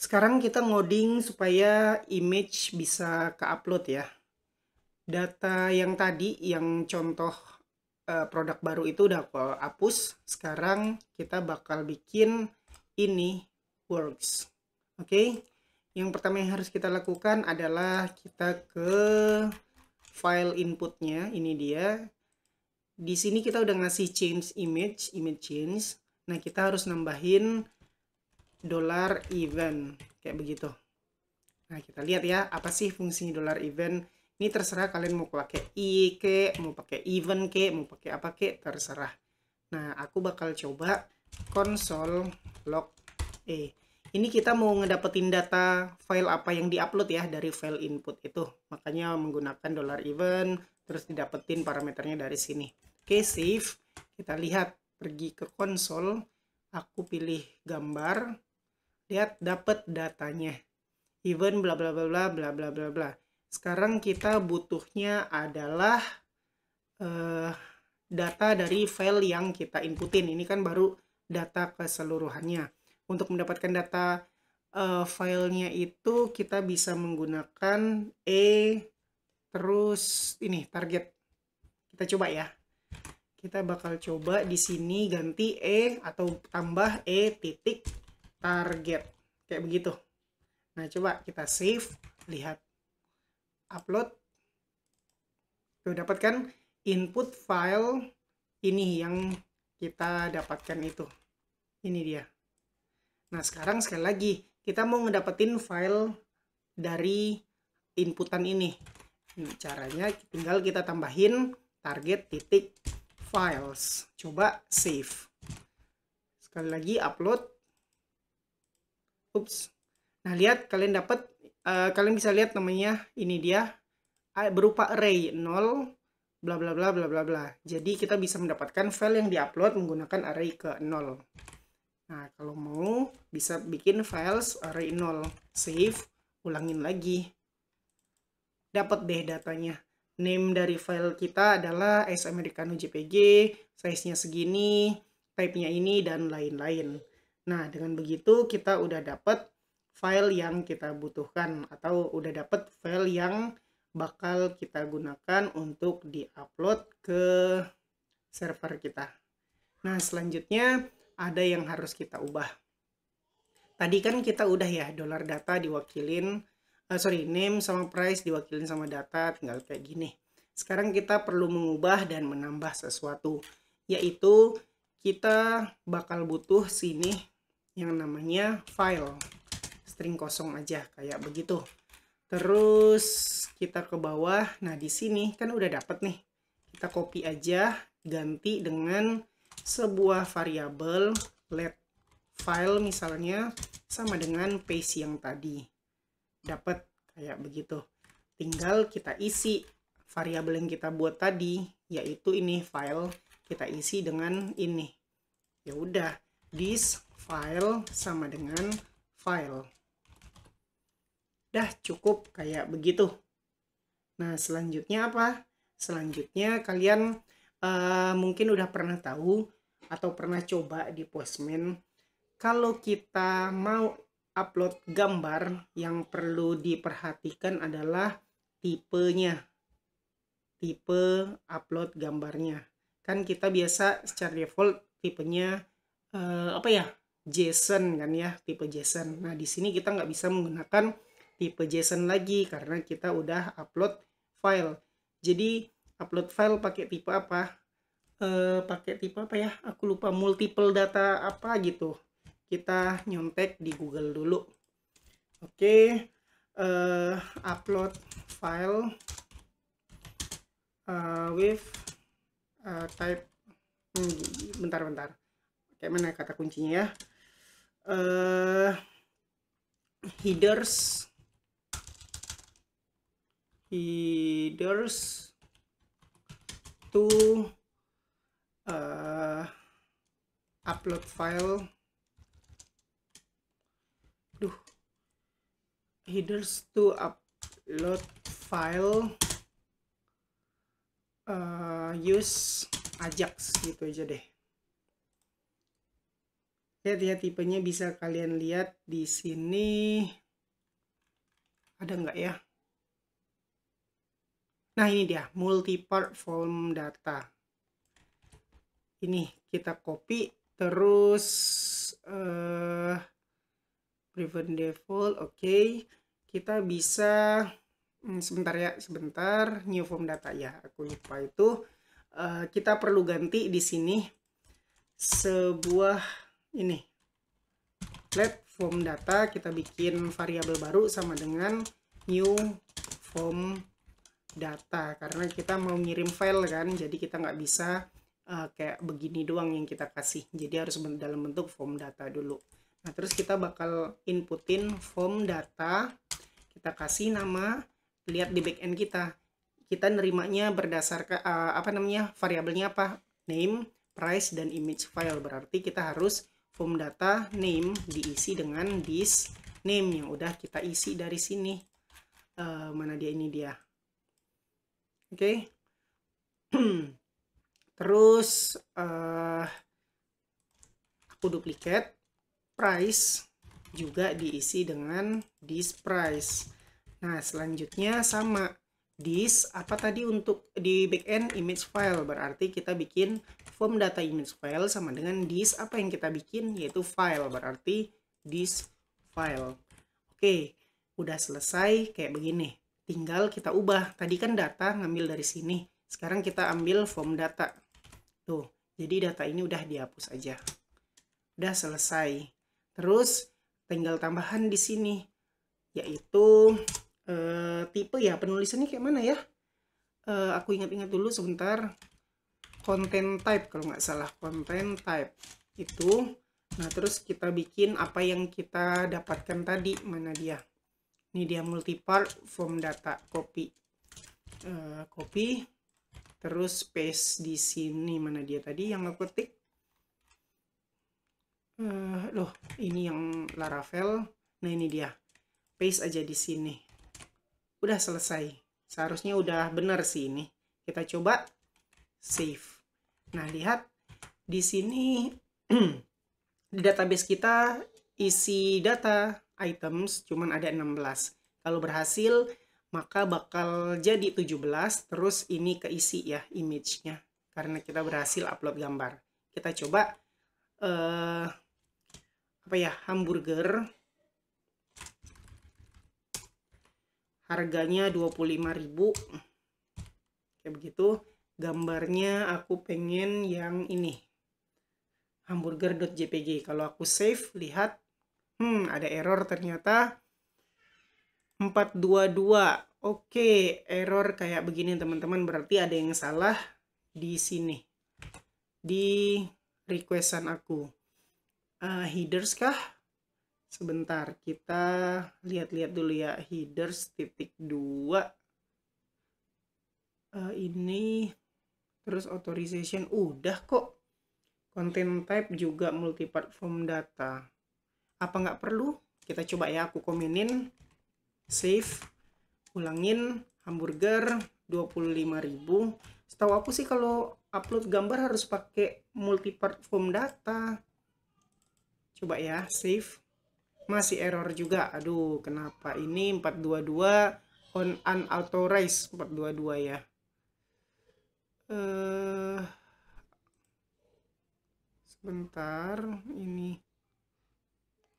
Sekarang kita ngoding supaya image bisa ke-upload ya. Data yang tadi, yang contoh produk baru itu udah aku hapus. Sekarang kita bakal bikin ini works. Oke. Yang pertama yang harus kita lakukan adalah kita ke file inputnya. Ini dia. Di sini kita udah ngasih change image change. Nah, kita harus nambahin $event kayak begitu. Nah, kita lihat ya apa sih fungsi $event. Ini terserah kalian mau pakai i ke, mau pakai event ke, mau pakai apa ke, terserah. Nah, aku bakal coba console log e. Ini kita mau ngedapetin data file apa yang diupload ya dari file input itu. Makanya menggunakan $event terus didapetin parameternya dari sini. Oke, save. Kita lihat, pergi ke konsol, aku pilih gambar. Lihat, dapat datanya. Event bla bla bla bla bla bla bla bla. Sekarang kita butuhnya adalah data dari file yang kita inputin. Ini kan baru data keseluruhannya. Untuk mendapatkan data filenya itu kita bisa menggunakan terus ini target. Kita coba ya. Kita bakal coba di sini ganti atau tambah titik target kayak begitu. Nah, coba kita save, lihat, upload. Tuh, dapat kan input file ini yang kita dapatkan itu. Ini dia. Nah, sekarang sekali lagi kita mau ngedapetin file dari inputan ini. Caranya tinggal kita tambahin target titik files. Coba save. Sekali lagi upload. Ups. Nah, lihat kalian dapat kalian bisa lihat namanya ini dia berupa array 0 bla bla bla bla bla bla. Jadi kita bisa mendapatkan file yang diupload menggunakan array ke 0. Nah, kalau mau bisa bikin files array 0. Save, ulangin lagi. Dapat deh datanya. Name dari file kita adalah AS Americano JPG, size-nya segini, type-nya ini, dan lain-lain. Nah, dengan begitu kita udah dapat file yang kita butuhkan, atau udah dapat file yang bakal kita gunakan untuk di-upload ke server kita. Nah, selanjutnya ada yang harus kita ubah. Tadi kan kita udah ya, dollar data diwakilin, name sama price diwakilin sama data, tinggal kayak gini. Sekarang kita perlu mengubah dan menambah sesuatu, yaitu kita bakal butuh sini yang namanya file, string kosong aja kayak begitu. Terus kita ke bawah, nah di sini kan udah dapet nih, kita copy aja, ganti dengan sebuah variabel let file misalnya sama dengan paste yang tadi. Dapat kayak begitu. Tinggal kita isi variabel yang kita buat tadi, yaitu ini file, kita isi dengan ini. Ya udah, this file sama dengan file. Dah cukup kayak begitu. Nah, selanjutnya apa? Selanjutnya kalian mungkin udah pernah tahu atau pernah coba di Postman. Kalau kita mau upload gambar, yang perlu diperhatikan adalah tipenya. Tipe upload gambarnya. Kan kita biasa secara default tipenya apa ya? JSON kan ya, tipe JSON. Nah, di sini kita nggak bisa menggunakan tipe JSON lagi karena kita udah upload file. Jadi upload file pakai tipe apa? Pakai tipe apa ya? Aku lupa, multiple data apa gitu. Kita nyontek di Google dulu. Oke, upload file with type. Bentar. Kayak mana kata kuncinya ya? Headers to upload file. Headers to upload file use Ajax gitu aja deh. Lihat ya, tipenya bisa kalian lihat di sini. Ada nggak ya? Nah, ini dia, multi-part form data. Ini kita copy, terus prevent default, oke. Kita bisa, sebentar, new form data ya, aku lupa itu. Kita perlu ganti di sini sebuah ini let form data, kita bikin variabel baru sama dengan new form data karena kita mau ngirim file kan, jadi kita nggak bisa kayak begini doang yang kita kasih, jadi harus dalam bentuk form data dulu. Nah, terus kita bakal inputin form data, kita kasih nama, lihat di backend kita nerimanya berdasarkan variabelnya apa, name, price, dan image file. Berarti kita harus form data name diisi dengan this name yang udah kita isi dari sini. Mana dia, ini dia. Oke. Terus aku duplikat, price juga diisi dengan this price. Nah, selanjutnya sama this apa tadi untuk di backend image file, berarti kita bikin form data image file sama dengan this apa yang kita bikin, yaitu file, berarti this file. Oke, udah selesai kayak begini. Tinggal kita ubah. Tadi kan data ngambil dari sini. Sekarang kita ambil form data. Tuh, jadi data ini udah dihapus aja. Udah selesai. Terus tinggal tambahan di sini, yaitu tipe ya. Penulisannya kayak mana ya? Aku ingat-ingat dulu sebentar. Content type kalau nggak salah. Content type itu. Nah, terus kita bikin apa yang kita dapatkan tadi. Mana dia? Ini dia multipart form data. Copy. Copy. Terus paste di sini. Mana dia tadi yang aku ketik? Loh, ini yang Laravel. Nah, ini dia. Paste aja di sini. Udah selesai. Seharusnya udah benar sih ini. Kita coba save. Nah, lihat di sini di database kita isi data items cuman ada 16. Kalau berhasil maka bakal jadi 17, terus ini keisi ya image-nya karena kita berhasil upload gambar. Kita coba apa ya, hamburger harganya 25.000 kayak begitu. Gambarnya aku pengen yang ini, hamburger.jpg. Kalau aku save, lihat ada error ternyata 422. Oke, error kayak begini teman-teman, berarti ada yang salah di sini di requestan aku. Headers kah? Sebentar, kita lihat-lihat dulu ya. Headers titik 2 ini, terus authorization udah kok. Content type juga multipart form data. Apa nggak perlu? Kita coba ya, aku komenin. Save. Ulangin, hamburger 25.000. Setahu aku sih kalau upload gambar harus pakai multipart form data. Coba ya, save. Masih error juga. Aduh, kenapa ini 422 on unauthorized 422 ya. Sebentar, ini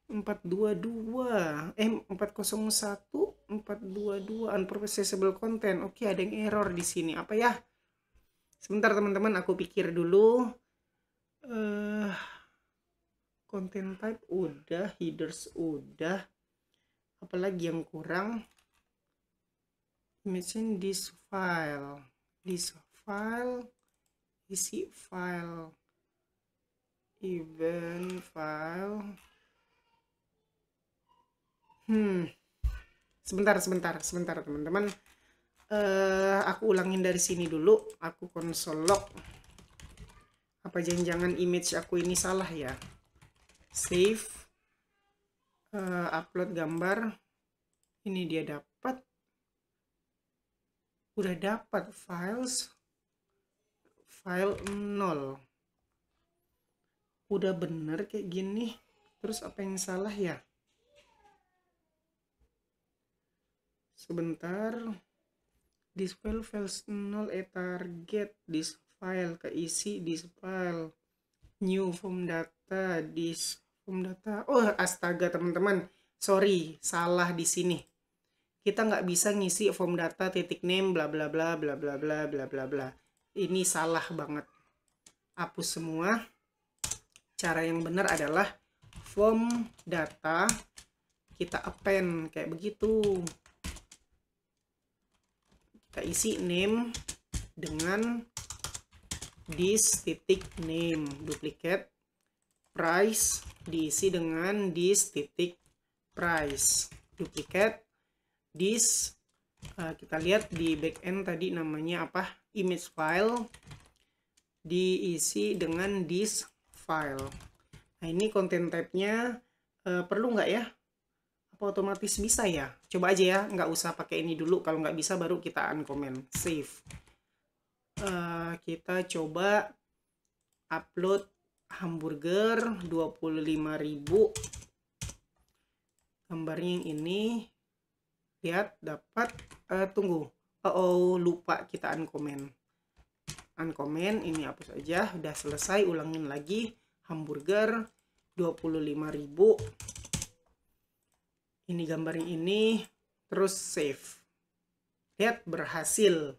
401 unprocessable content. Oke, ada yang error di sini. Apa ya? Sebentar teman-teman, aku pikir dulu. Content type udah, headers udah. Apalagi yang kurang? Imagine this file, isi file, event file. Sebentar teman-teman. Aku ulangin dari sini dulu. Aku console log. Apa jangan-jangan image aku ini salah ya? Save. Upload gambar. Ini dia dapat. Udah dapat files. File 0. Udah bener kayak gini. Terus apa yang salah ya? Sebentar. This file files 0 target. This file keisi this file. New form data. This form data. Oh, astaga teman-teman. Sorry, salah di sini. Kita nggak bisa ngisi form data titik name bla bla bla bla bla bla bla bla bla. Ini salah banget. Hapus semua. Cara yang benar adalah form data kita append kayak begitu. Kita isi name dengan this titik name, duplicate. Price diisi dengan this titik price, duplicate. This kita lihat di backend tadi namanya apa, image file, diisi dengan this file. Nah, ini content type-nya perlu nggak ya? Apa otomatis bisa ya? Coba aja ya, nggak usah pakai ini dulu. Kalau nggak bisa baru kita uncomment, save. Kita coba upload hamburger 25.000. Gambarnya yang ini. Lihat, dapat. Tunggu. Lupa kita uncomment. Uncomment, ini hapus aja. Udah selesai, ulangin lagi. Hamburger 25.000. Ini gambarnya ini, terus save. Lihat, berhasil.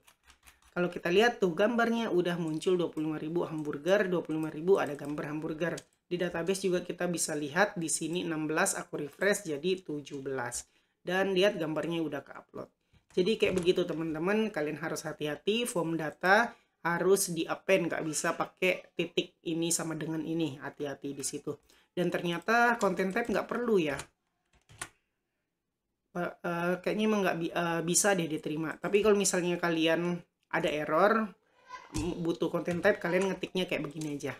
Kalau kita lihat tuh gambarnya udah muncul 25.000 hamburger, 25.000 ada gambar hamburger. Di database juga kita bisa lihat di sini 16, aku refresh jadi 17. Dan lihat gambarnya udah ke-upload. Jadi kayak begitu teman-teman, kalian harus hati-hati, form data harus di-append, nggak bisa pakai titik ini sama dengan ini, hati-hati di situ. Dan ternyata content type nggak perlu ya. Kayaknya emang nggak bisa deh diterima. Tapi kalau misalnya kalian ada error, butuh content type, kalian ngetiknya kayak begini aja.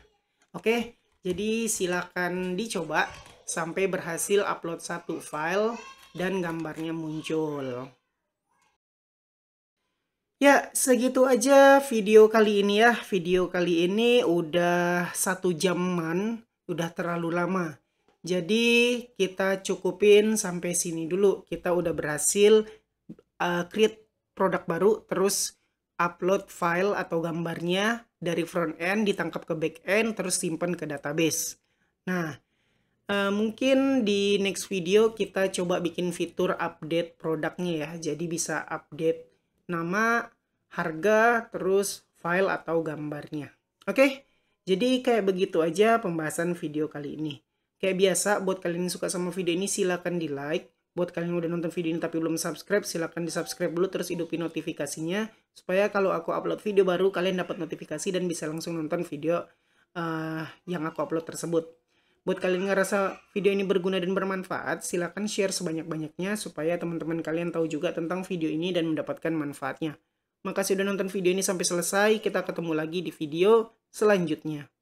Oke, jadi silakan dicoba sampai berhasil upload satu file dan gambarnya muncul. Ya, segitu aja video kali ini ya. Video kali ini udah 1 jaman, udah terlalu lama. Jadi kita cukupin sampai sini dulu. Kita udah berhasil create produk baru, terus upload file atau gambarnya dari front end ditangkap ke back end, terus simpan ke database. Nah, mungkin di next video kita coba bikin fitur update produknya ya. Jadi bisa update nama, harga, terus file atau gambarnya. Oke, jadi kayak begitu aja pembahasan video kali ini. Kayak biasa, buat kalian yang suka sama video ini silahkan di like. Buat kalian yang udah nonton video ini tapi belum subscribe, silahkan di subscribe dulu terus hidupin notifikasinya. Supaya kalau aku upload video baru, kalian dapat notifikasi dan bisa langsung nonton video yang aku upload tersebut. Buat kalian yang ngerasa video ini berguna dan bermanfaat, silahkan share sebanyak-banyaknya supaya teman-teman kalian tahu juga tentang video ini dan mendapatkan manfaatnya. Makasih udah nonton video ini sampai selesai, kita ketemu lagi di video selanjutnya.